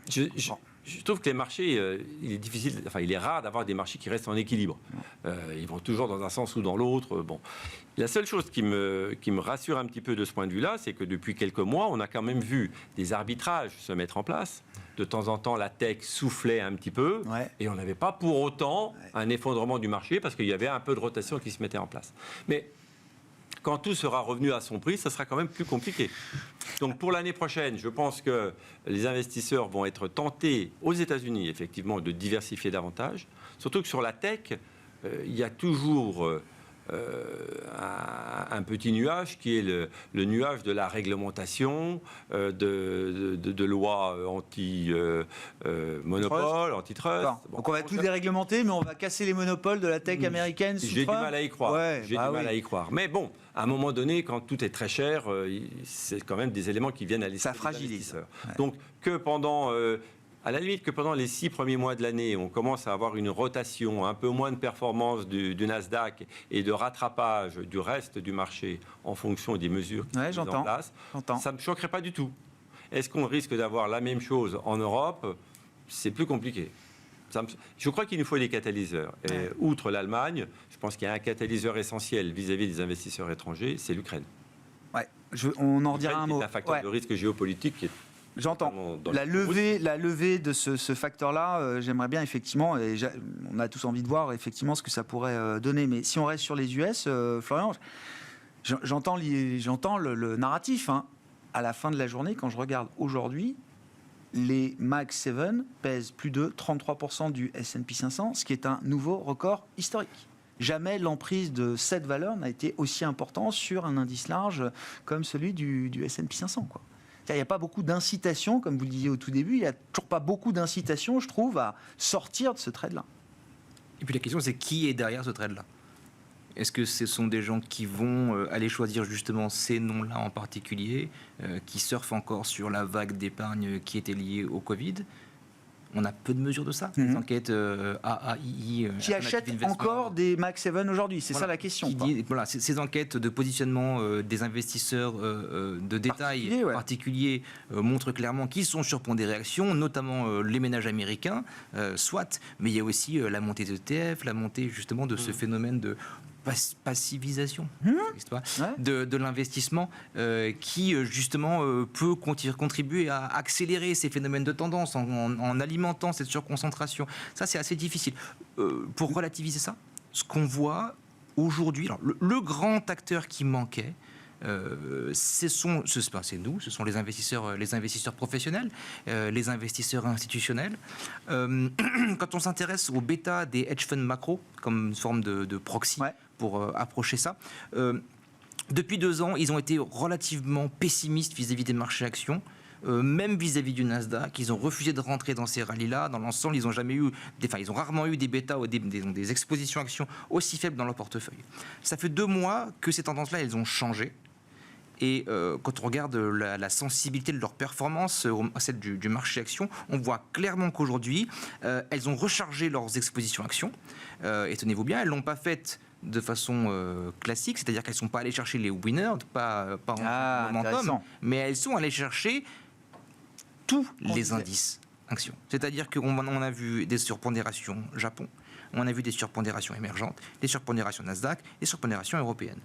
je trouve que les marchés, il est rare d'avoir des marchés qui restent en équilibre. Ils vont toujours dans un sens ou dans l'autre. Bon. La seule chose qui me rassure un petit peu de ce point de vue-là, c'est que depuis quelques mois, on a quand même vu des arbitrages se mettre en place. De temps en temps, la tech soufflait un petit peu, et on n'avait pas pour autant un effondrement du marché, parce qu'il y avait un peu de rotation qui se mettait en place. Mais Quand tout sera revenu à son prix, ça sera quand même plus compliqué. Donc pour l'année prochaine, je pense que les investisseurs vont être tentés aux États-Unis, effectivement, de diversifier davantage. Surtout que sur la tech, il y a toujours un petit nuage qui est le nuage de la réglementation, de lois anti-monopole, antitrust. Bon, donc on va tout déréglementer, mais on va casser les monopoles de la tech américaine sous J'ai Trump. du mal à y croire. Ouais, J'ai du mal à y croire. Mais bon, à un moment donné, quand tout est très cher, c'est quand même des éléments qui viennent à l'esprit Ça fragilise. des investisseurs. Ouais. Donc que pendant... à la limite que pendant les 6 premiers mois de l'année, on commence à avoir une rotation, un peu moins de performance du Nasdaq et de rattrapage du reste du marché en fonction des mesures qui sont mises en place, ça ne me choquerait pas du tout. Est-ce qu'on risque d'avoir la même chose en Europe ? C'est plus compliqué. Je crois qu'il nous faut des catalyseurs. Et outre l'Allemagne, je pense qu'il y a un catalyseur essentiel vis-à-vis des investisseurs étrangers, c'est l'Ukraine. Ouais, on en redira un mot. C'est un facteur de risque géopolitique qui est... J'entends. La levée de ce facteur-là, j'aimerais bien effectivement, et on a tous envie de voir effectivement ce que ça pourrait donner. Mais si on reste sur les US, Florian, j'entends le narratif. Hein. À la fin de la journée, quand je regarde aujourd'hui, les Mag 7 pèsent plus de 33% du S&P 500, ce qui est un nouveau record historique. Jamais l'emprise de cette valeur n'a été aussi importante sur un indice large comme celui du S&P 500, quoi. Il n'y a pas beaucoup d'incitation, comme vous le disiez au tout début, il n'y a toujours pas beaucoup d'incitation, je trouve, à sortir de ce trade-là. Et puis la question, c'est qui est derrière ce trade-là ? Est-ce que ce sont des gens qui vont aller choisir justement ces noms-là en particulier, qui surfent encore sur la vague d'épargne qui était liée au Covid ? On a peu de mesures de ça. Les enquêtes AAII... qui achètent encore des Mag 7 aujourd'hui, c'est ça la question. Voilà, ces enquêtes de positionnement des investisseurs de détail particuliers montrent clairement qu'ils sont surpondérés actions, notamment les ménages américains, soit, mais il y a aussi la montée d'ETF, la montée justement de ce phénomène de passivisation de l'investissement qui justement peut contribuer à accélérer ces phénomènes de tendance en alimentant cette surconcentration. Ça, c'est assez difficile. Pour relativiser ça, ce qu'on voit aujourd'hui, alors, le grand acteur qui manquait, c'est nous, ce sont les investisseurs professionnels, les investisseurs institutionnels. Quand on s'intéresse au bêta des hedge funds macro, comme une forme de proxy pour approcher ça, depuis 2 ans, ils ont été relativement pessimistes vis-à-vis des marchés actions. Même vis-à-vis du Nasdaq, ils ont refusé de rentrer dans ces rallyes-là. Dans l'ensemble, ils ont rarement eu des bêtas ou des expositions actions aussi faibles dans leur portefeuille. Ça fait 2 mois que ces tendances-là, elles ont changé. Et quand on regarde la sensibilité de leur performance à celle du marché actions, on voit clairement qu'aujourd'hui, elles ont rechargé leurs expositions actions. Et tenez-vous bien, elles ne l'ont pas fait de façon classique, c'est-à-dire qu'elles ne sont pas allées chercher les winners, pas en momentum, mais elles sont allées chercher tous les indices actions. C'est-à-dire qu'on a vu des surpondérations Japon, on a vu des surpondérations émergentes, des surpondérations Nasdaq, des surpondérations européennes.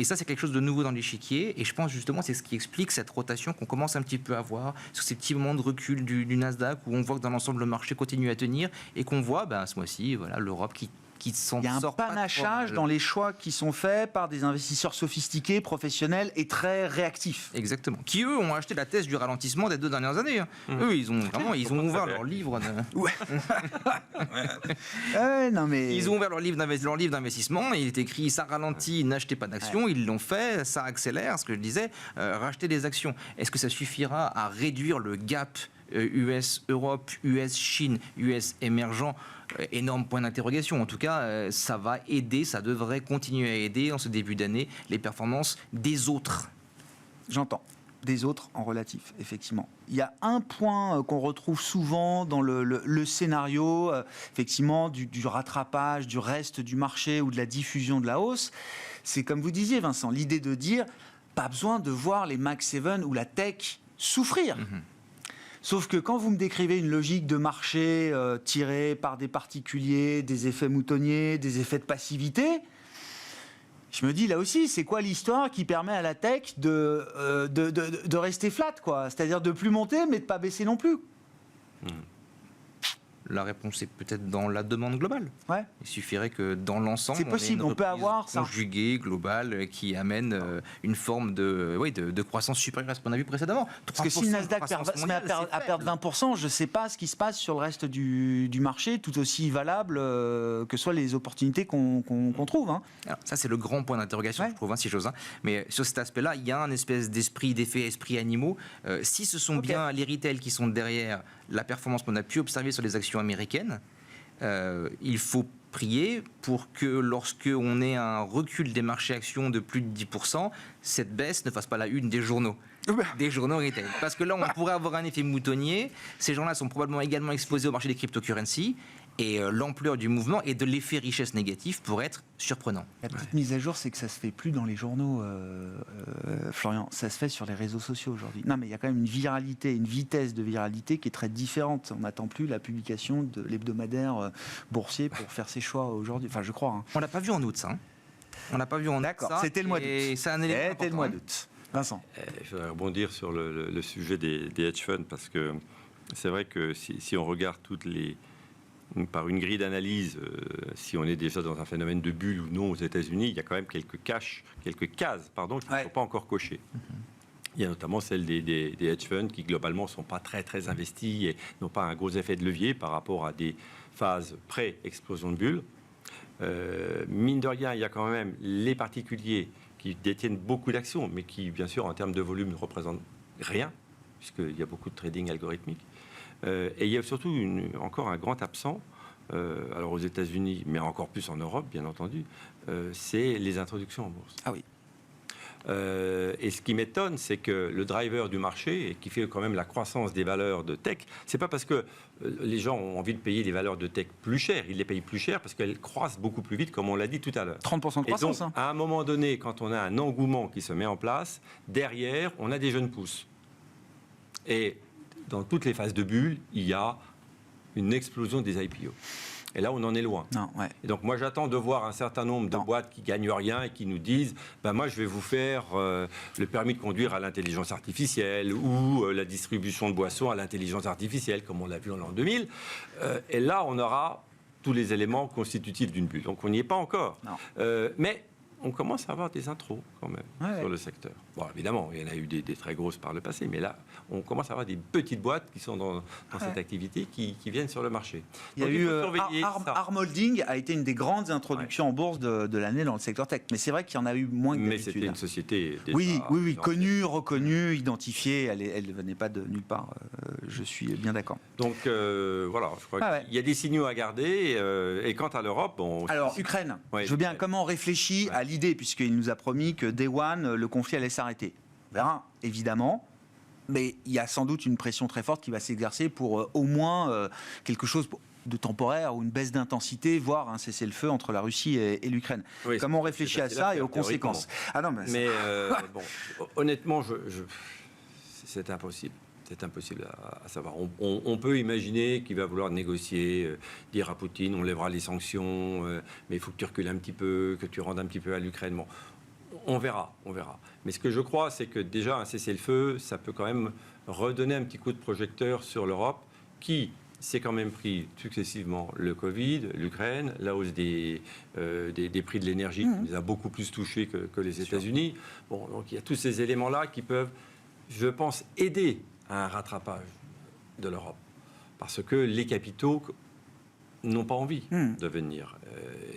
Et ça, c'est quelque chose de nouveau dans l'échiquier. Et je pense justement c'est ce qui explique cette rotation qu'on commence un petit peu à voir sur ces petits moments de recul du Nasdaq où on voit que dans l'ensemble, le marché continue à tenir et qu'on voit ce mois-ci, l'Europe qui s'en sort. Il y a un panachage dans les choix qui sont faits par des investisseurs sophistiqués, professionnels et très réactifs. Exactement. Qui, eux, ont acheté la thèse du ralentissement des 2 dernières années. Eux, ils ont ouvert leur livre. Ils ont ouvert leur livre d'investissement. Il est écrit « ça ralentit, n'achetez pas d'actions ». Ils l'ont fait, ça accélère, ce que je disais, racheter des actions. Est-ce que ça suffira à réduire le gap US-Europe, US-Chine, US émergent? Énorme point d'interrogation. En tout cas, ça va aider, ça devrait continuer à aider en ce début d'année les performances des autres. J'entends. Des autres en relatif, effectivement. Il y a un point qu'on retrouve souvent dans le scénario, effectivement, du rattrapage, du reste du marché ou de la diffusion de la hausse. C'est comme vous disiez, Vincent, l'idée de dire, pas besoin de voir les Mag 7 ou la tech souffrir. Sauf que quand vous me décrivez une logique de marché tirée par des particuliers, des effets moutonniers, des effets de passivité, je me dis là aussi, c'est quoi l'histoire qui permet à la tech de rester flat, quoi ? C'est-à-dire de plus monter, mais de pas baisser non plus. La réponse est peut-être dans la demande globale. Ouais. Il suffirait que dans l'ensemble, C'est possible, on peut avoir ça. conjuguée, globale, qui amène une forme de croissance supérieure à ce qu'on a vu précédemment. Parce que si le Nasdaq se met à perdre 20%, je ne sais pas ce qui se passe sur le reste du marché, tout aussi valable que soient les opportunités qu'on trouve. Hein. Alors, ça, c'est le grand point d'interrogation, je trouve, si j'ose. Mais sur cet aspect-là, il y a un espèce d'effet esprit animaux. Si ce sont bien les retails qui sont derrière la performance qu'on a pu observer sur les actions américaines, il faut prier pour que lorsque on ait un recul des marchés actions de plus de 10%, cette baisse ne fasse pas la une des journaux. Des journaux retail. Parce que là, on pourrait avoir un effet moutonnier. Ces gens-là sont probablement également exposés au marché des cryptocurrencies. Et l'ampleur du mouvement et de l'effet richesse négatif pourrait être surprenant. La petite mise à jour, c'est que ça se fait plus dans les journaux, Florian. Ça se fait sur les réseaux sociaux aujourd'hui. Non, mais il y a quand même une viralité, une vitesse de viralité qui est très différente. On n'attend plus la publication de l'hebdomadaire boursier pour faire ses choix aujourd'hui. Enfin, je crois. Hein. On l'a pas vu en août, ça. On l'a pas vu en août. D'accord, c'était le mois d'août. C'était le mois d'août. Vincent. Je voudrais rebondir sur le sujet des hedge funds parce que c'est vrai que si on regarde par une grille d'analyse, si on est déjà dans un phénomène de bulle ou non aux États-Unis, il y a quand même quelques cases qu'il ne faut pas encore cocher. Il y a notamment celle des hedge funds qui globalement ne sont pas très très investis et n'ont pas un gros effet de levier par rapport à des phases pré-explosion de bulle. Mine de rien, il y a quand même les particuliers qui détiennent beaucoup d'actions, mais qui, bien sûr, en termes de volume, ne représentent rien, puisqu'il y a beaucoup de trading algorithmique. Et il y a surtout encore un grand absent, alors aux États-Unis, mais encore plus en Europe, bien entendu, c'est les introductions en bourse. Ah oui. Et ce qui m'étonne, c'est que le driver du marché, et qui fait quand même la croissance des valeurs de tech, c'est pas parce que les gens ont envie de payer des valeurs de tech plus chères, ils les payent plus cher parce qu'elles croissent beaucoup plus vite, comme on l'a dit tout à l'heure. 30% de croissance. Et donc, à un moment donné, quand on a un engouement qui se met en place, derrière, on a des jeunes pousses. Et dans toutes les phases de bulle, il y a une explosion des IPO. Et là, on en est loin. Non, ouais. Et donc, moi, j'attends de voir un certain nombre de boîtes qui gagnent rien et qui nous disent moi, je vais vous faire le permis de conduire à l'intelligence artificielle ou la distribution de boissons à l'intelligence artificielle, comme on l'a vu en l'an 2000. Et là, on aura tous les éléments constitutifs d'une bulle. Donc, on n'y est pas encore. Mais on commence à avoir des intros, quand même, sur le secteur. Bon, évidemment, il y en a eu des très grosses par le passé, mais là, on commence à avoir des petites boîtes qui sont dans cette activité qui viennent sur le marché. Il y a eu Armholding a été une des grandes introductions en bourse de l'année dans le secteur tech. Mais c'est vrai qu'il y en a eu moins que d'habitude. Mais c'était une société déjà oui, connue, reconnue, identifiée. Elle ne venait pas de nulle part. Je suis bien d'accord. Donc voilà, je crois qu'il y a des signaux à garder. Et quant à l'Europe, alors Ukraine, je veux bien comment on réfléchit à l'idée, puisqu'il nous a promis que Day One, le conflit allait s'arrêter. On verra, évidemment. Mais il y a sans doute une pression très forte qui va s'exercer pour au moins quelque chose de temporaire ou une baisse d'intensité, voire un cessez-le-feu entre la Russie et l'Ukraine. Oui, comment on réfléchit à ça et aux conséquences? Mais bon, honnêtement, c'est impossible. C'est impossible à savoir. On peut imaginer qu'il va vouloir négocier, dire à Poutine, on lèvera les sanctions, mais il faut que tu recules un petit peu, que tu rendes un petit peu à l'Ukraine. Bon, on verra. Mais ce que je crois, c'est que déjà un cessez-le-feu, ça peut quand même redonner un petit coup de projecteur sur l'Europe, qui s'est quand même pris successivement le Covid, l'Ukraine, la hausse des prix de l'énergie, qui les a beaucoup plus touchés que les États-Unis. Bon, donc il y a tous ces éléments-là qui peuvent, je pense, aider à un rattrapage de l'Europe. Parce que les capitaux n'ont pas envie de venir.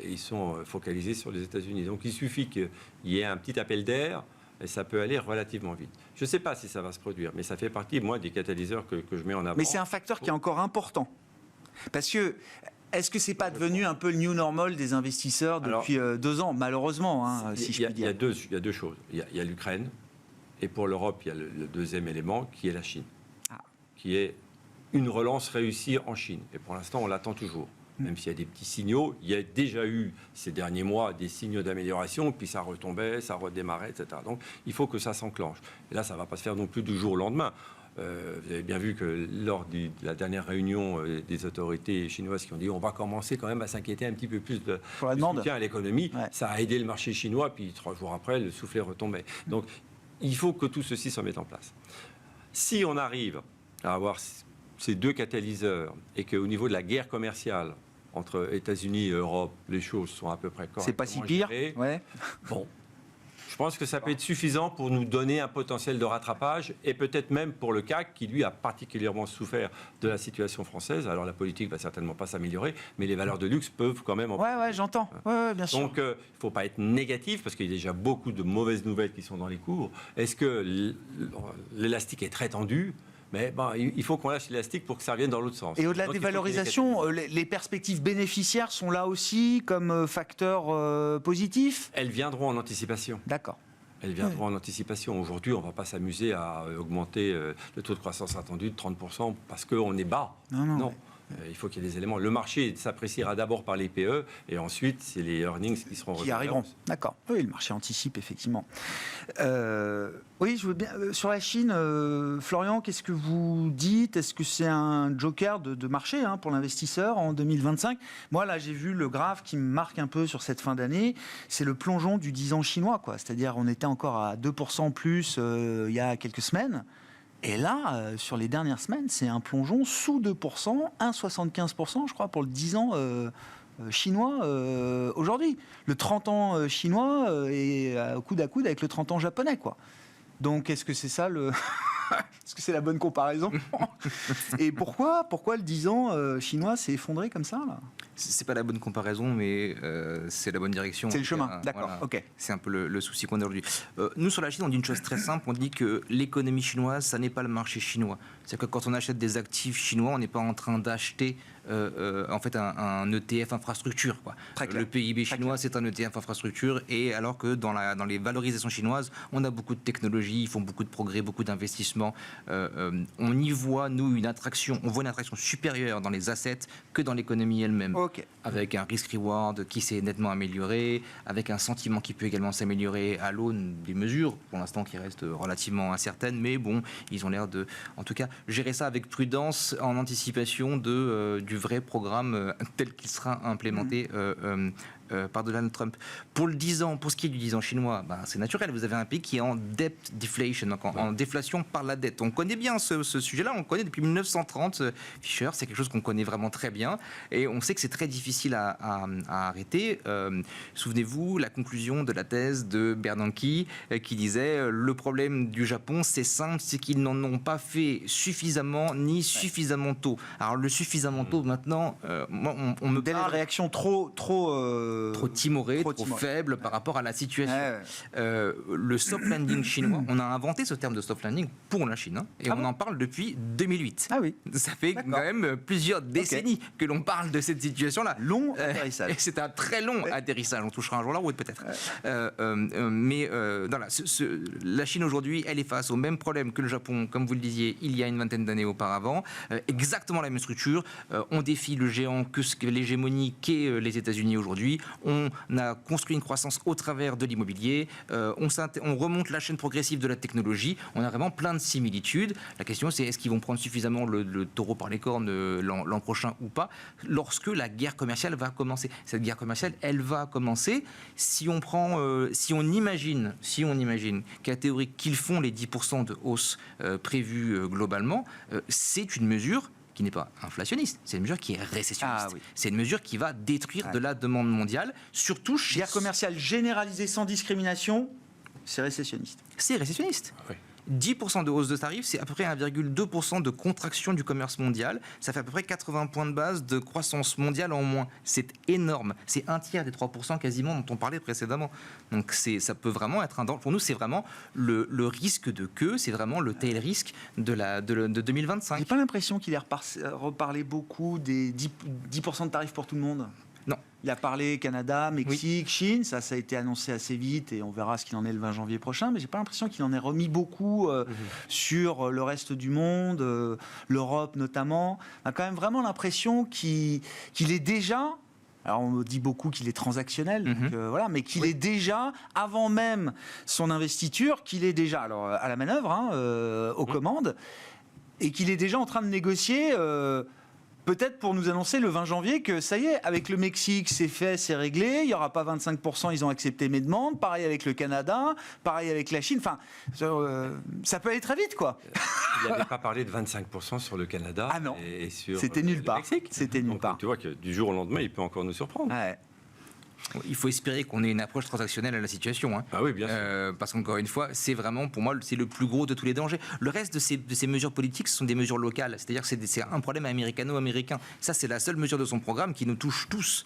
Ils sont focalisés sur les États-Unis. Donc il suffit qu'il y ait un petit appel d'air et ça peut aller relativement vite. Je ne sais pas si ça va se produire, mais ça fait partie, moi, des catalyseurs que je mets en avant. Mais c'est un facteur qui est encore important. Parce que, est-ce que c'est pas devenu un peu le new normal des investisseurs depuis 2 ans, malheureusement, si je puis dire? Il y a deux choses. Il y a l'Ukraine, et pour l'Europe, il y a le deuxième élément, qui est la Chine. Qui est une relance réussie en Chine. Et pour l'instant, on l'attend toujours. Même s'il y a des petits signaux, il y a déjà eu ces derniers mois des signaux d'amélioration, puis ça retombait, ça redémarrait, etc. Donc il faut que ça s'enclenche. Et là, ça ne va pas se faire non plus du jour au lendemain. Vous avez bien vu que lors de la dernière réunion des autorités chinoises qui ont dit on va commencer quand même à s'inquiéter un petit peu plus de soutien à l'économie, ça a aidé le marché chinois, puis 3 jours après, le soufflet retombait. Donc il faut que tout ceci se mette en place. Si on arrive à avoir ces deux catalyseurs et qu'au niveau de la guerre commerciale entre États-Unis et Europe, les choses sont à peu près correctement C'est pas si pire. gérées. Ouais. Bon. Je pense que ça peut être suffisant pour nous donner un potentiel de rattrapage et peut-être même pour le CAC qui, lui, a particulièrement souffert de la situation française. Alors la politique va certainement pas s'améliorer, mais les valeurs de luxe peuvent quand même... Ouais, j'entends. Ouais, bien sûr. Donc, il ne faut pas être négatif parce qu'il y a déjà beaucoup de mauvaises nouvelles qui sont dans les cours. Est-ce que l'élastique est très tendu ? Mais bon, il faut qu'on lâche l'élastique pour que ça revienne dans l'autre sens. Et au-delà Donc, des il faut qu'il y ait valorisations, les perspectives bénéficiaires sont là aussi comme facteur positif ? Elles viendront en anticipation. D'accord. Elles viendront en anticipation. Aujourd'hui, on ne va pas s'amuser à augmenter le taux de croissance attendu de 30% parce qu'on est bas. Non. Il faut qu'il y ait des éléments. Le marché s'appréciera d'abord par les PE et ensuite, c'est les earnings qui seront Qui arriveront. D'accord. Oui, le marché anticipe, effectivement. Oui, je veux bien. Sur la Chine, Florian, qu'est-ce que vous dites ? Est-ce que c'est un joker de marché pour l'investisseur en 2025 ? Moi, là, j'ai vu le graphe qui me marque un peu sur cette fin d'année. C'est le plongeon du 10 ans chinois, quoi. C'est-à-dire, on était encore à 2% plus il y a quelques semaines. Et là, sur les dernières semaines, c'est un plongeon sous 2%, 1,75%, je crois, pour le 10 ans chinois aujourd'hui. Le 30 ans chinois est au coude à coude avec le 30 ans japonais, quoi. Donc, est-ce que c'est ça est-ce que c'est la bonne comparaison ? Et pourquoi le 10 ans chinois s'est effondré comme ça, là ? C'est pas la bonne comparaison, mais c'est la bonne direction. C'est le chemin, d'accord, voilà. ok. C'est un peu le souci qu'on a aujourd'hui. Nous, sur la Chine, on dit une chose très simple, on dit que l'économie chinoise, ça n'est pas le marché chinois. C'est-à-dire que quand on achète des actifs chinois, on n'est pas en train d'acheter en fait un ETF infrastructure, quoi. Le PIB chinois, c'est un ETF infrastructure, et alors que dans les valorisations chinoises, on a beaucoup de technologies, ils font beaucoup de progrès, beaucoup d'investissements. On y voit, nous, une attraction supérieure dans les assets que dans l'économie elle-même. Okay. Avec un risk-reward qui s'est nettement amélioré, avec un sentiment qui peut également s'améliorer à l'aune des mesures, pour l'instant qui restent relativement incertaines, mais bon, ils ont l'air de, en tout cas, gérer ça avec prudence en anticipation du vrai programme tel qu'il sera implémenté par Donald Trump. Pour ce qui est du 10 ans chinois, c'est naturel, vous avez un pays qui est en debt deflation, donc en déflation par la dette. On connaît bien ce sujet-là, on le connaît depuis 1930, Fisher, c'est quelque chose qu'on connaît vraiment très bien, et on sait que c'est très difficile à arrêter. Souvenez-vous, la conclusion de la thèse de Bernanke qui disait le problème du Japon, c'est simple, c'est qu'ils n'en ont pas fait suffisamment ni suffisamment tôt. Alors le suffisamment tôt, maintenant, on me délai de réaction trop timoré, trop faible par rapport à la situation. Le soft landing chinois, on a inventé ce terme de soft landing pour la Chine, et on en parle depuis 2008. Ah oui. Ça fait quand même plusieurs décennies que l'on parle de cette situation-là. Long atterrissage. C'est un très long atterrissage. On touchera un jour là ou peut-être. Voilà, la Chine aujourd'hui, elle est face au même problème que le Japon, comme vous le disiez, il y a une vingtaine d'années auparavant. Exactement la même structure. On défie le géant que l'hégémonie qu'est les États-Unis aujourd'hui. On a construit une croissance au travers de l'immobilier. On remonte la chaîne progressive de la technologie. On a vraiment plein de similitudes. La question, c'est est-ce qu'ils vont prendre suffisamment le taureau par les cornes l'an prochain ou pas, lorsque la guerre commerciale va commencer. Cette guerre commerciale, elle va commencer si on imagine qu'à théorie qu'ils font les 10% de hausse prévue globalement, c'est une mesure qui n'est pas inflationniste, c'est une mesure qui est récessionniste. Ah, oui. C'est une mesure qui va détruire de la demande mondiale, surtout chez... Guerre commerciale généralisée sans discrimination, c'est récessionniste. C'est récessionniste. Oui. 10% de hausse de tarifs, c'est à peu près 1,2% de contraction du commerce mondial. Ça fait à peu près 80 points de base de croissance mondiale en moins. C'est énorme. C'est un tiers des 3% quasiment dont on parlait précédemment. Donc ça peut vraiment être un danger. Pour nous, c'est vraiment le risque de queue, c'est vraiment le tail risk de 2025. J'ai pas l'impression qu'il ait reparlé beaucoup des 10% de tarifs pour tout le monde. Non. Il a parlé Canada, Mexique, Chine, ça a été annoncé assez vite et on verra ce qu'il en est le 20 janvier prochain, mais j'ai pas l'impression qu'il en ait remis beaucoup sur le reste du monde, l'Europe notamment. On a quand même vraiment l'impression qu'il est déjà... Alors on dit beaucoup qu'il est transactionnel, donc, mais qu'il est déjà, avant même son investiture, qu'il est déjà à la manœuvre, aux commandes, et qu'il est déjà en train de négocier peut-être pour nous annoncer le 20 janvier que ça y est, avec le Mexique, c'est fait, c'est réglé, il n'y aura pas 25%, ils ont accepté mes demandes, pareil avec le Canada, pareil avec la Chine, enfin, ça peut aller très vite, quoi. Il n'avait pas parlé de 25% sur le Canada. Ah non, et sur c'était nulle le part. Mexique. C'était nulle Donc, part. tu vois que du jour au lendemain, il peut encore nous surprendre. Ouais. Il faut espérer qu'on ait une approche transactionnelle à la situation. Hein. Ah oui, bien sûr. Parce qu'encore une fois, c'est vraiment, pour moi, c'est le plus gros de tous les dangers. Le reste de ces mesures politiques, ce sont des mesures locales. C'est-à-dire que c'est un problème américano-américain. Ça, c'est la seule mesure de son programme qui nous touche tous,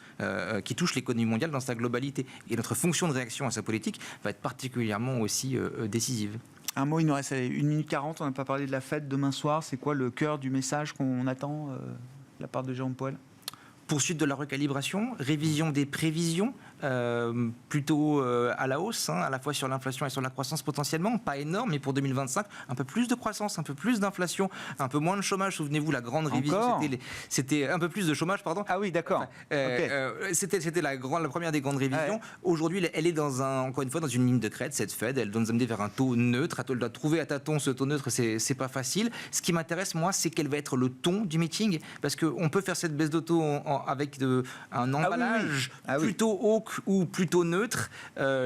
qui touche l'économie mondiale dans sa globalité. Et notre fonction de réaction à sa politique va être particulièrement aussi décisive. Un mot, il nous reste 1 minute 40, on n'a pas parlé de la fête demain soir. C'est quoi le cœur du message qu'on attend de la part de Jérôme Powell ? Poursuite de la recalibration, révision des prévisions, plutôt à la hausse, à la fois sur l'inflation et sur la croissance potentiellement, pas énorme, mais pour 2025, un peu plus de croissance, un peu plus d'inflation, un peu moins de chômage. Souvenez-vous, la grande révision, c'était un peu plus de chômage, pardon. Ah oui, d'accord. C'était la première des grandes révisions. Ouais. Aujourd'hui, elle est encore une fois dans une ligne de crête, cette Fed. Elle doit nous amener vers un taux neutre. Elle doit trouver à tâtons ce taux neutre, c'est pas facile. Ce qui m'intéresse, moi, c'est quel va être le ton du meeting, parce qu'on peut faire cette baisse de taux avec un emballage plutôt haut ou plutôt neutre.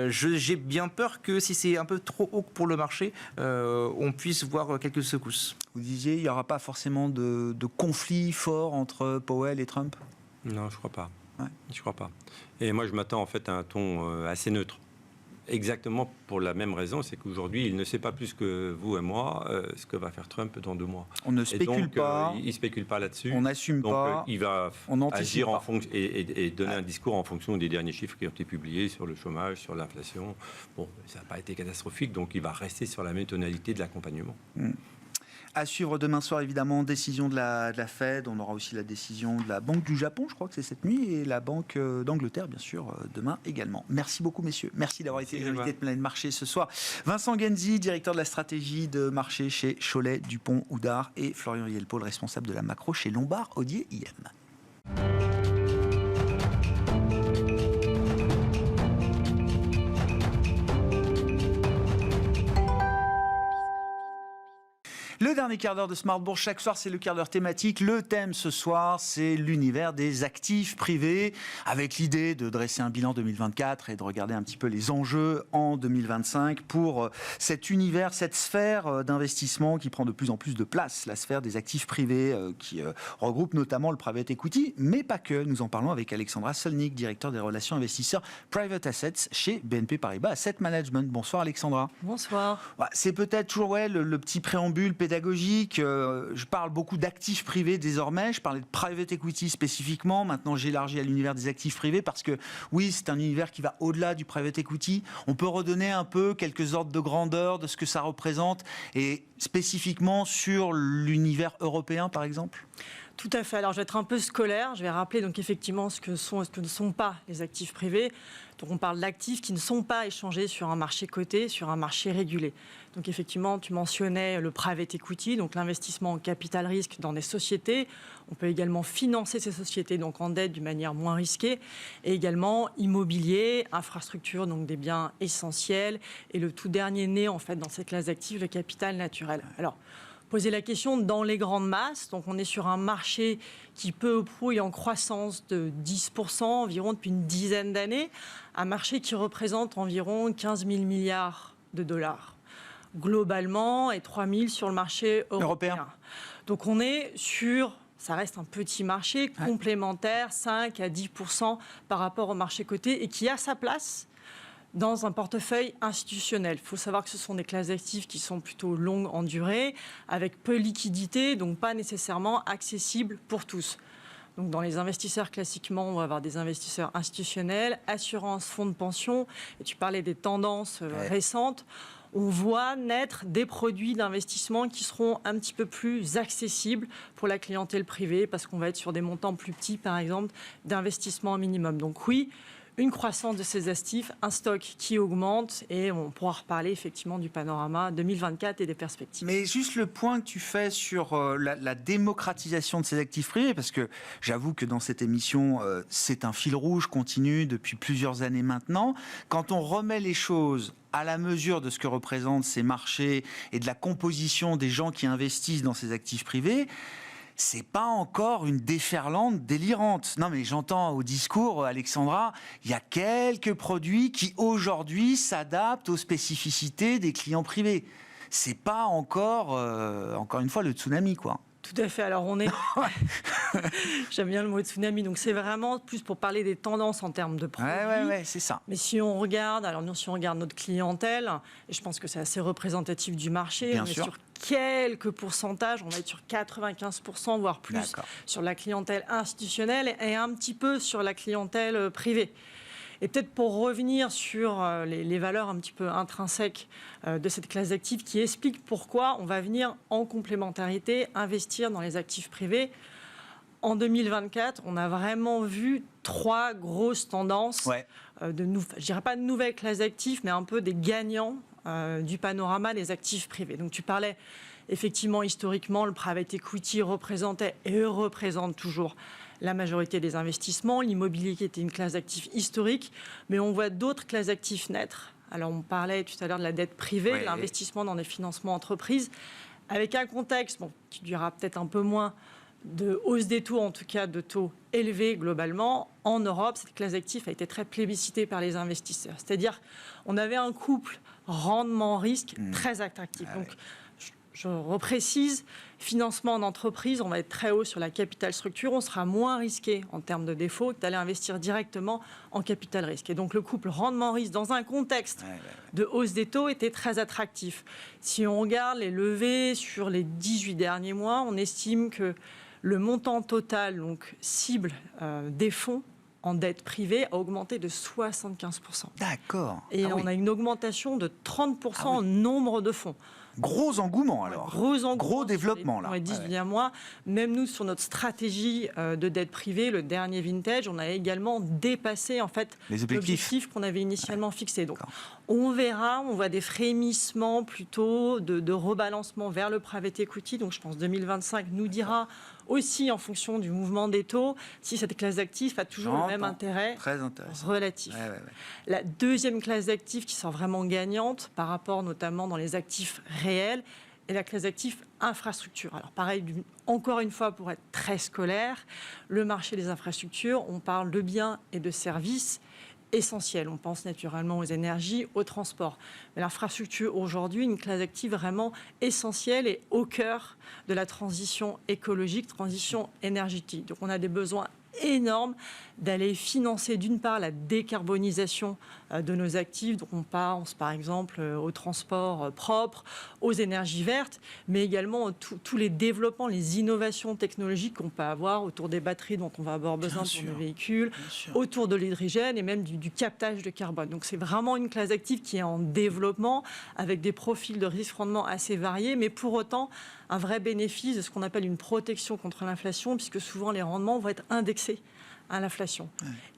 J'ai bien peur que si c'est un peu trop haut pour le marché, on puisse voir quelques secousses. Vous disiez, il n'y aura pas forcément de conflit fort entre Powell et Trump ? Non, je ne crois pas. Ouais. Je crois pas. Et moi, je m'attends en fait à un ton assez neutre. Exactement pour la même raison, c'est qu'aujourd'hui, il ne sait pas plus que vous et moi ce que va faire Trump dans 2 mois. On ne spécule pas. Il ne spécule pas là-dessus. On n'assume pas. Il va agir en fonction et donner un discours en fonction des derniers chiffres qui ont été publiés sur le chômage, sur l'inflation. Bon, ça n'a pas été catastrophique, donc il va rester sur la même tonalité de l'accompagnement. À suivre demain soir, évidemment, décision de la Fed. On aura aussi la décision de la Banque du Japon, je crois que c'est cette nuit, et la Banque d'Angleterre, bien sûr, demain également. Merci beaucoup, messieurs. Merci d'avoir été les invités de Planète Marché ce soir. Vincent Genzi, directeur de la stratégie de marché chez Cholet, Dupont, Oudard, et Florian Rielpo, le responsable de la macro chez Lombard, Odier, IM. Le dernier quart d'heure de Smart Bourse, chaque soir, c'est le quart d'heure thématique. Le thème ce soir, c'est l'univers des actifs privés, avec l'idée de dresser un bilan 2024 et de regarder un petit peu les enjeux en 2025 pour cet univers, cette sphère d'investissement qui prend de plus en plus de place, la sphère des actifs privés qui regroupe notamment le private equity, mais pas que. Nous en parlons avec Alexandra Solnik, directeur des relations investisseurs Private Assets chez BNP Paribas Asset Management. Bonsoir Alexandra. Bonsoir. C'est peut-être toujours le petit préambule pédagogique. Je parle beaucoup d'actifs privés désormais. Je parlais de private equity spécifiquement. Maintenant, j'élargis à l'univers des actifs privés parce que, oui, c'est un univers qui va au-delà du private equity. On peut redonner un peu quelques ordres de grandeur de ce que ça représente et spécifiquement sur l'univers européen, par exemple ? Tout à fait. Alors, je vais être un peu scolaire. Je vais rappeler donc effectivement ce que sont et ce que ne sont pas les actifs privés. Donc, on parle d'actifs qui ne sont pas échangés sur un marché coté, sur un marché régulé. Donc, effectivement, tu mentionnais le private equity, donc l'investissement en capital risque dans des sociétés. On peut également financer ces sociétés donc en dette d'une manière moins risquée. Et également immobilier, infrastructure, donc des biens essentiels. Et le tout dernier né, en fait, dans cette classe d'actifs, le capital naturel. Alors, poser la question dans les grandes masses. Donc, on est sur un marché qui peu ou prou est en croissance de 10% environ depuis une dizaine d'années. Un marché qui représente environ 15 000 milliards de dollars globalement et 3 000 sur le marché européen. Donc, on est sur... Ça reste un petit marché complémentaire, 5 à 10% par rapport au marché coté et qui a sa place dans un portefeuille institutionnel. Il faut savoir que ce sont des classes d'actifs qui sont plutôt longues en durée, avec peu de liquidité, donc pas nécessairement accessibles pour tous. Donc dans les investisseurs, classiquement, on va avoir des investisseurs institutionnels, assurances, fonds de pension, et tu parlais des tendances récentes. On voit naître des produits d'investissement qui seront un petit peu plus accessibles pour la clientèle privée, parce qu'on va être sur des montants plus petits, par exemple, d'investissement minimum. Donc oui, une croissance de ces actifs, un stock qui augmente et on pourra reparler effectivement du panorama 2024 et des perspectives. Mais juste le point que tu fais sur la démocratisation de ces actifs privés, parce que j'avoue que dans cette émission, c'est un fil rouge continu depuis plusieurs années maintenant. Quand on remet les choses à la mesure de ce que représentent ces marchés et de la composition des gens qui investissent dans ces actifs privés, c'est pas encore une déferlante délirante. Non, mais j'entends au discours, Alexandra, il y a quelques produits qui aujourd'hui s'adaptent aux spécificités des clients privés. C'est pas encore une fois, le tsunami, quoi. Tout à fait. Alors, on est. J'aime bien le mot tsunami. Donc, c'est vraiment plus pour parler des tendances en termes de produits. Ouais, c'est ça. Mais si on regarde, notre clientèle, et je pense que c'est assez représentatif du marché, Bien on sûr. est sur quelques pourcentages, on va être sur 95%, voire plus, D'accord. sur la clientèle institutionnelle et un petit peu sur la clientèle privée. Et peut-être pour revenir sur les valeurs un petit peu intrinsèques de cette classe d'actifs qui expliquent pourquoi on va venir en complémentarité investir dans les actifs privés. En 2024, on a vraiment vu 3 grosses tendances, je dirais pas de nouvelles classes d'actifs, mais un peu des gagnants du panorama des actifs privés. Donc tu parlais effectivement historiquement, le private equity représentait et représente toujours la majorité des investissements, l'immobilier qui était une classe d'actifs historique, mais on voit d'autres classes d'actifs naître. Alors on parlait tout à l'heure de la dette privée, de l'investissement dans des financements entreprises, avec un contexte qui durera peut-être un peu moins de hausse des taux, en tout cas de taux élevés globalement. En Europe, cette classe d'actifs a été très plébiscitée par les investisseurs. C'est-à-dire on avait un couple rendement-risque très attractif. Donc, je reprécise, financement d'entreprise, on va être très haut sur la capital structure, on sera moins risqué en termes de défaut que d'aller investir directement en capital risque. Et donc le couple rendement-risque dans un contexte de hausse des taux était très attractif. Si on regarde les levées sur les 18 derniers mois, on estime que le montant total, donc cible des fonds en dette privée, a augmenté de 75%. D'accord. Et on a une augmentation de 30% en nombre de fonds. Gros engouement, alors. Gros développement, là. Dans les 18 mois. Même nous, sur notre stratégie de dette privée, le dernier vintage, on a également dépassé, en fait, l'objectif qu'on avait initialement fixé. Donc, on voit des frémissements plutôt de rebalancement vers le private equity. Donc, je pense 2025 nous dira aussi, en fonction du mouvement des taux, si cette classe d'actifs a toujours le même intérêt relatif. La deuxième classe d'actifs qui sort vraiment gagnante par rapport notamment dans les actifs réels est la classe d'actifs infrastructures. Alors pareil, encore une fois, pour être très scolaire, le marché des infrastructures, on parle de biens et de services essentiels. On pense naturellement aux énergies, au transport. Mais l'infrastructure aujourd'hui, une classe d'actifs vraiment essentielle et au cœur de la transition écologique, transition énergétique. Donc on a des besoins énorme d'aller financer d'une part la décarbonisation de nos actifs. Donc on pense par exemple au transport propre, aux énergies vertes, mais également tous les développements, les innovations technologiques qu'on peut avoir autour des batteries dont on va avoir besoin pour nos véhicules, autour de l'hydrogène et même du captage de carbone. Donc c'est vraiment une classe d'actifs qui est en développement avec des profils de risque-rendement assez variés, mais pour autant un vrai bénéfice de ce qu'on appelle une protection contre l'inflation, puisque souvent les rendements vont être indexés à l'inflation.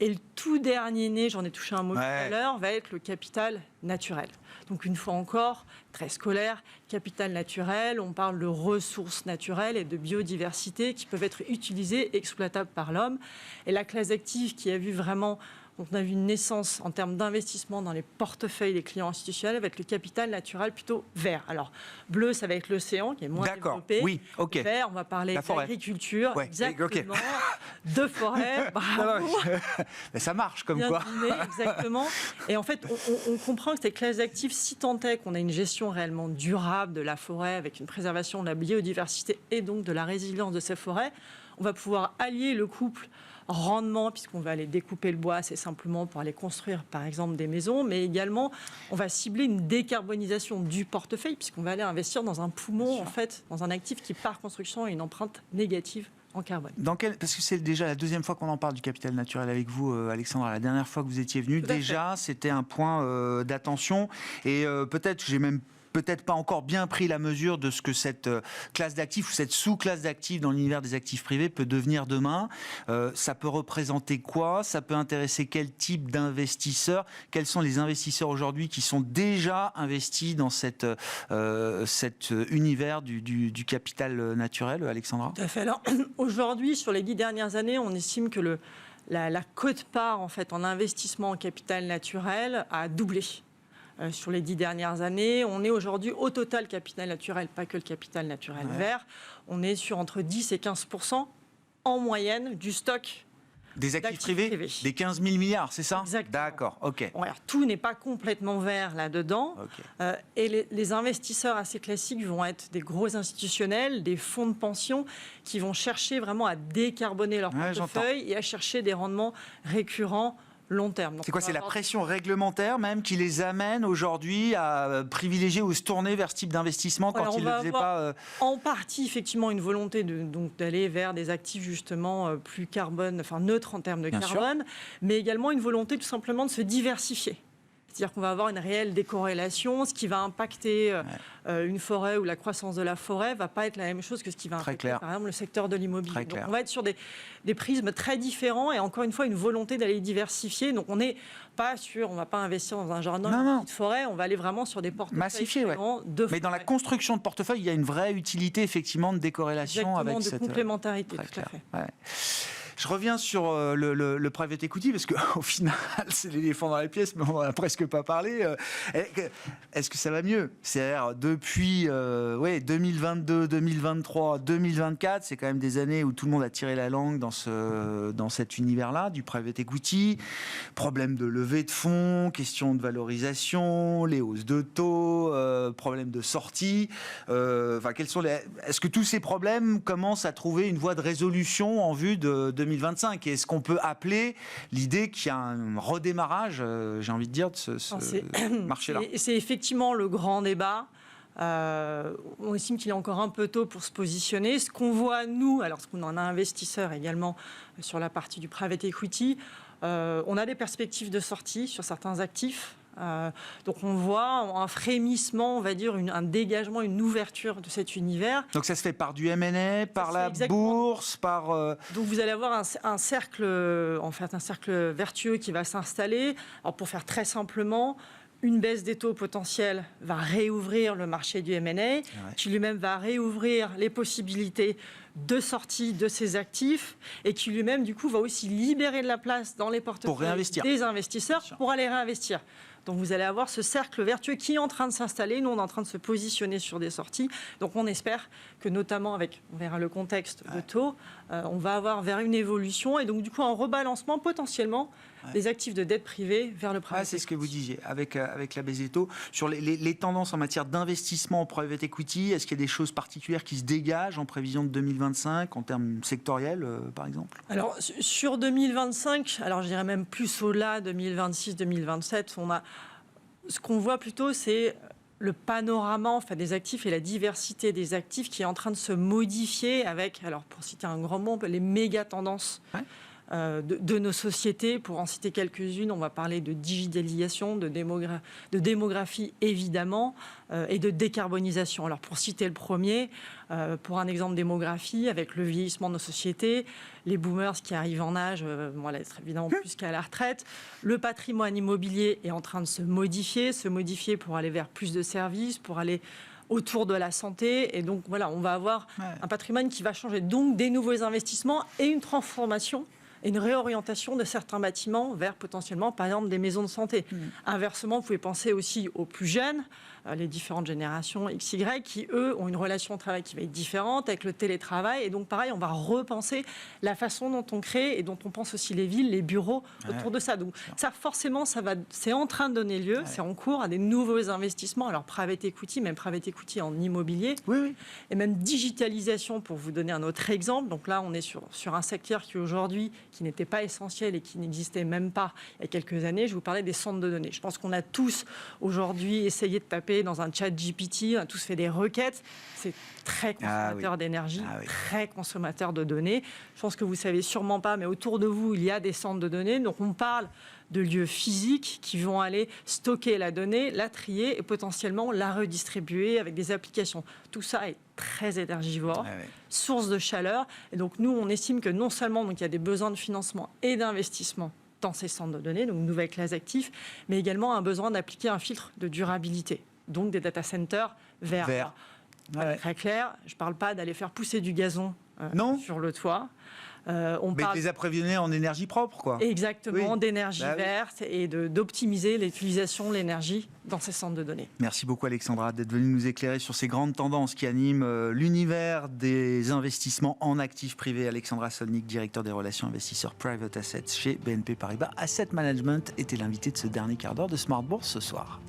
Et le tout dernier né, j'en ai touché un mot tout à l'heure, va être le capital naturel. Donc une fois encore, très scolaire, capital naturel, on parle de ressources naturelles et de biodiversité qui peuvent être utilisées et exploitables par l'homme. Et la classe d'actifs qui a vu vraiment... Donc on a vu une naissance en termes d'investissement dans les portefeuilles des clients institutionnels avec le capital naturel plutôt vert. Alors, bleu, ça va être l'océan qui est moins développé. Vert, on va parler d'agriculture, exactement, de forêt, bravo. Mais ça marche comme bien quoi. Deviné, exactement. Et en fait, on comprend que cette classe d'actifs, si tant est qu'on a une gestion réellement durable de la forêt avec une préservation de la biodiversité et donc de la résilience de ces forêts, on va pouvoir allier le couple rendement, puisqu'on va aller découper le bois assez simplement pour aller construire, par exemple, des maisons, mais également, on va cibler une décarbonisation du portefeuille, puisqu'on va aller investir dans un poumon, en fait, dans un actif qui, par construction, a une empreinte négative en carbone. Parce que c'est déjà la deuxième fois qu'on en parle du capital naturel avec vous, Alexandra. La dernière fois que vous étiez venue, déjà, c'était un point d'attention. Et peut-être, j'ai même peut-être pas encore bien pris la mesure de ce que cette classe d'actifs ou cette sous-classe d'actifs dans l'univers des actifs privés peut devenir demain. Ça peut représenter quoi? Ça peut intéresser quel type d'investisseurs? Quels sont les investisseurs aujourd'hui qui sont déjà investis dans cet univers du capital naturel, Alexandra? Tout à fait. Alors, aujourd'hui, sur les 10 dernières années, on estime que la quote-part en investissement en capital naturel a doublé. sur les 10 dernières années. On est aujourd'hui au total capital naturel, pas que le capital naturel vert. On est sur entre 10 et 15% en moyenne du stock. Des actifs privés, des 15 000 milliards, c'est ça? Exactement. D'accord, ok. Bon, alors, tout n'est pas complètement vert là-dedans. Okay. Et les investisseurs assez classiques vont être des gros institutionnels, des fonds de pension qui vont chercher vraiment à décarboner leur portefeuille et à chercher des rendements récurrents long terme. C'est quoi? C'est la pression réglementaire même qui les amène aujourd'hui à privilégier ou se tourner vers ce type d'investissement quand ils ne le faisaient pas En partie, effectivement, une volonté d'aller vers des actifs justement plus neutres en termes de carbone, mais également une volonté tout simplement de se diversifier. C'est-à-dire qu'on va avoir une réelle décorrélation. Ce qui va impacter une forêt ou la croissance de la forêt ne va pas être la même chose que ce qui va impacter, par exemple, le secteur de l'immobilier. Donc, on va être sur des prismes très différents et encore une fois, une volonté d'aller diversifier. Donc, on n'est pas on ne va pas investir dans un jardin, une petite forêt. On va aller vraiment sur des portefeuilles différents. Mais dans la construction de portefeuille, il y a une vraie utilité, effectivement, de décorrélation. Exactement, de complémentarité, tout à fait. Ouais. Je reviens sur le private equity, parce qu'au final, c'est l'éléphant dans la pièce, mais on n'en a presque pas parlé. Est-ce que ça va mieux? C'est-à-dire, depuis 2022, 2023, 2024, c'est quand même des années où tout le monde a tiré la langue dans cet univers-là, du private equity. Problème de levée de fonds, question de valorisation, les hausses de taux, problème de sortie. Est-ce que tous ces problèmes commencent à trouver une voie de résolution en vue de 2025? Et est-ce qu'on peut appeler l'idée qu'il y a un redémarrage, j'ai envie de dire, de ce marché-là? C'est effectivement le grand débat. On estime qu'il est encore un peu tôt pour se positionner. Ce qu'on voit, nous, alors qu'on en a investisseurs également sur la partie du private equity, on a des perspectives de sortie sur certains actifs. Donc on voit un frémissement, on va dire, un dégagement, une ouverture de cet univers. Donc ça se fait par du M&A, par la bourse, par... Donc vous allez avoir un cercle vertueux qui va s'installer. Alors pour faire très simplement, une baisse des taux potentiels va réouvrir le marché du M&A, qui lui-même va réouvrir les possibilités de sortie de ces actifs et qui lui-même, du coup, va aussi libérer de la place dans les portefeuilles des investisseurs pour aller réinvestir. Donc vous allez avoir ce cercle vertueux qui est en train de s'installer. Nous, on est en train de se positionner sur des sorties. Donc on espère que notamment avec, on verra le contexte de taux, on va avoir vers une évolution et donc du coup un rebalancement potentiellement des actifs de dette privée vers le private equity. C'est ce que vous disiez, avec la baisse des taux. Sur les tendances en matière d'investissement en private equity, est-ce qu'il y a des choses particulières qui se dégagent en prévision de 2025, en termes sectoriels, par exemple? Alors, sur 2025, alors je dirais même plus au-delà, 2026, 2027, ce qu'on voit plutôt, c'est le panorama des actifs et la diversité des actifs qui est en train de se modifier avec, alors pour citer un grand mot, les méga tendances de nos sociétés. Pour en citer quelques-unes, on va parler de digitalisation, de démographie évidemment, et de décarbonisation. Alors pour citer le premier, pour un exemple démographie, avec le vieillissement de nos sociétés, les boomers qui arrivent en âge, être évidemment plus qu'à la retraite, le patrimoine immobilier est en train de se modifier pour aller vers plus de services, pour aller autour de la santé. Et donc voilà, on va avoir un patrimoine qui va changer. Donc des nouveaux investissements et une transformation et une réorientation de certains bâtiments vers potentiellement, par exemple, des maisons de santé. Inversement, vous pouvez penser aussi aux plus jeunes, les différentes générations XY, qui, eux, ont une relation au travail qui va être différente avec le télétravail. Et donc, pareil, on va repenser la façon dont on crée et dont on pense aussi les villes, les bureaux autour de ça. Donc, ça, forcément, c'est en train de donner lieu, c'est en cours à des nouveaux investissements. Alors, private equity, même private equity en immobilier, et même digitalisation, pour vous donner un autre exemple. Donc là, on est sur un secteur qui, aujourd'hui, qui n'était pas essentiel et qui n'existait même pas il y a quelques années. Je vous parlais des centres de données. Je pense qu'on a tous, aujourd'hui, essayé de taper dans un chat GPT, on a tous fait des requêtes. C'est très consommateur d'énergie, très consommateur de données. Je pense que vous ne savez sûrement pas, mais autour de vous, il y a des centres de données. Donc, on parle de lieux physiques qui vont aller stocker la donnée, la trier et potentiellement la redistribuer avec des applications. Tout ça est très énergivore, source de chaleur. Et donc, nous, on estime que non seulement il y a des besoins de financement et d'investissement dans ces centres de données, donc nouvelle classe d'actifs, mais également un besoin d'appliquer un filtre de durabilité. Donc des data centers verts. Très clair, je ne parle pas d'aller faire pousser du gazon sur le toit. On Mais parle les approvisionner en énergie propre, quoi. exactement Oui. d'énergie Bah oui. verte et d'optimiser l'utilisation de l'énergie dans ces centres de données. Merci beaucoup Alexandra d'être venue nous éclairer sur ces grandes tendances qui animent l'univers des investissements en actifs privés. Alexandra Solnik, directeur des relations investisseurs Private Assets chez BNP Paribas Asset Management, était l'invité de ce dernier quart d'heure de Smart Bourse ce soir.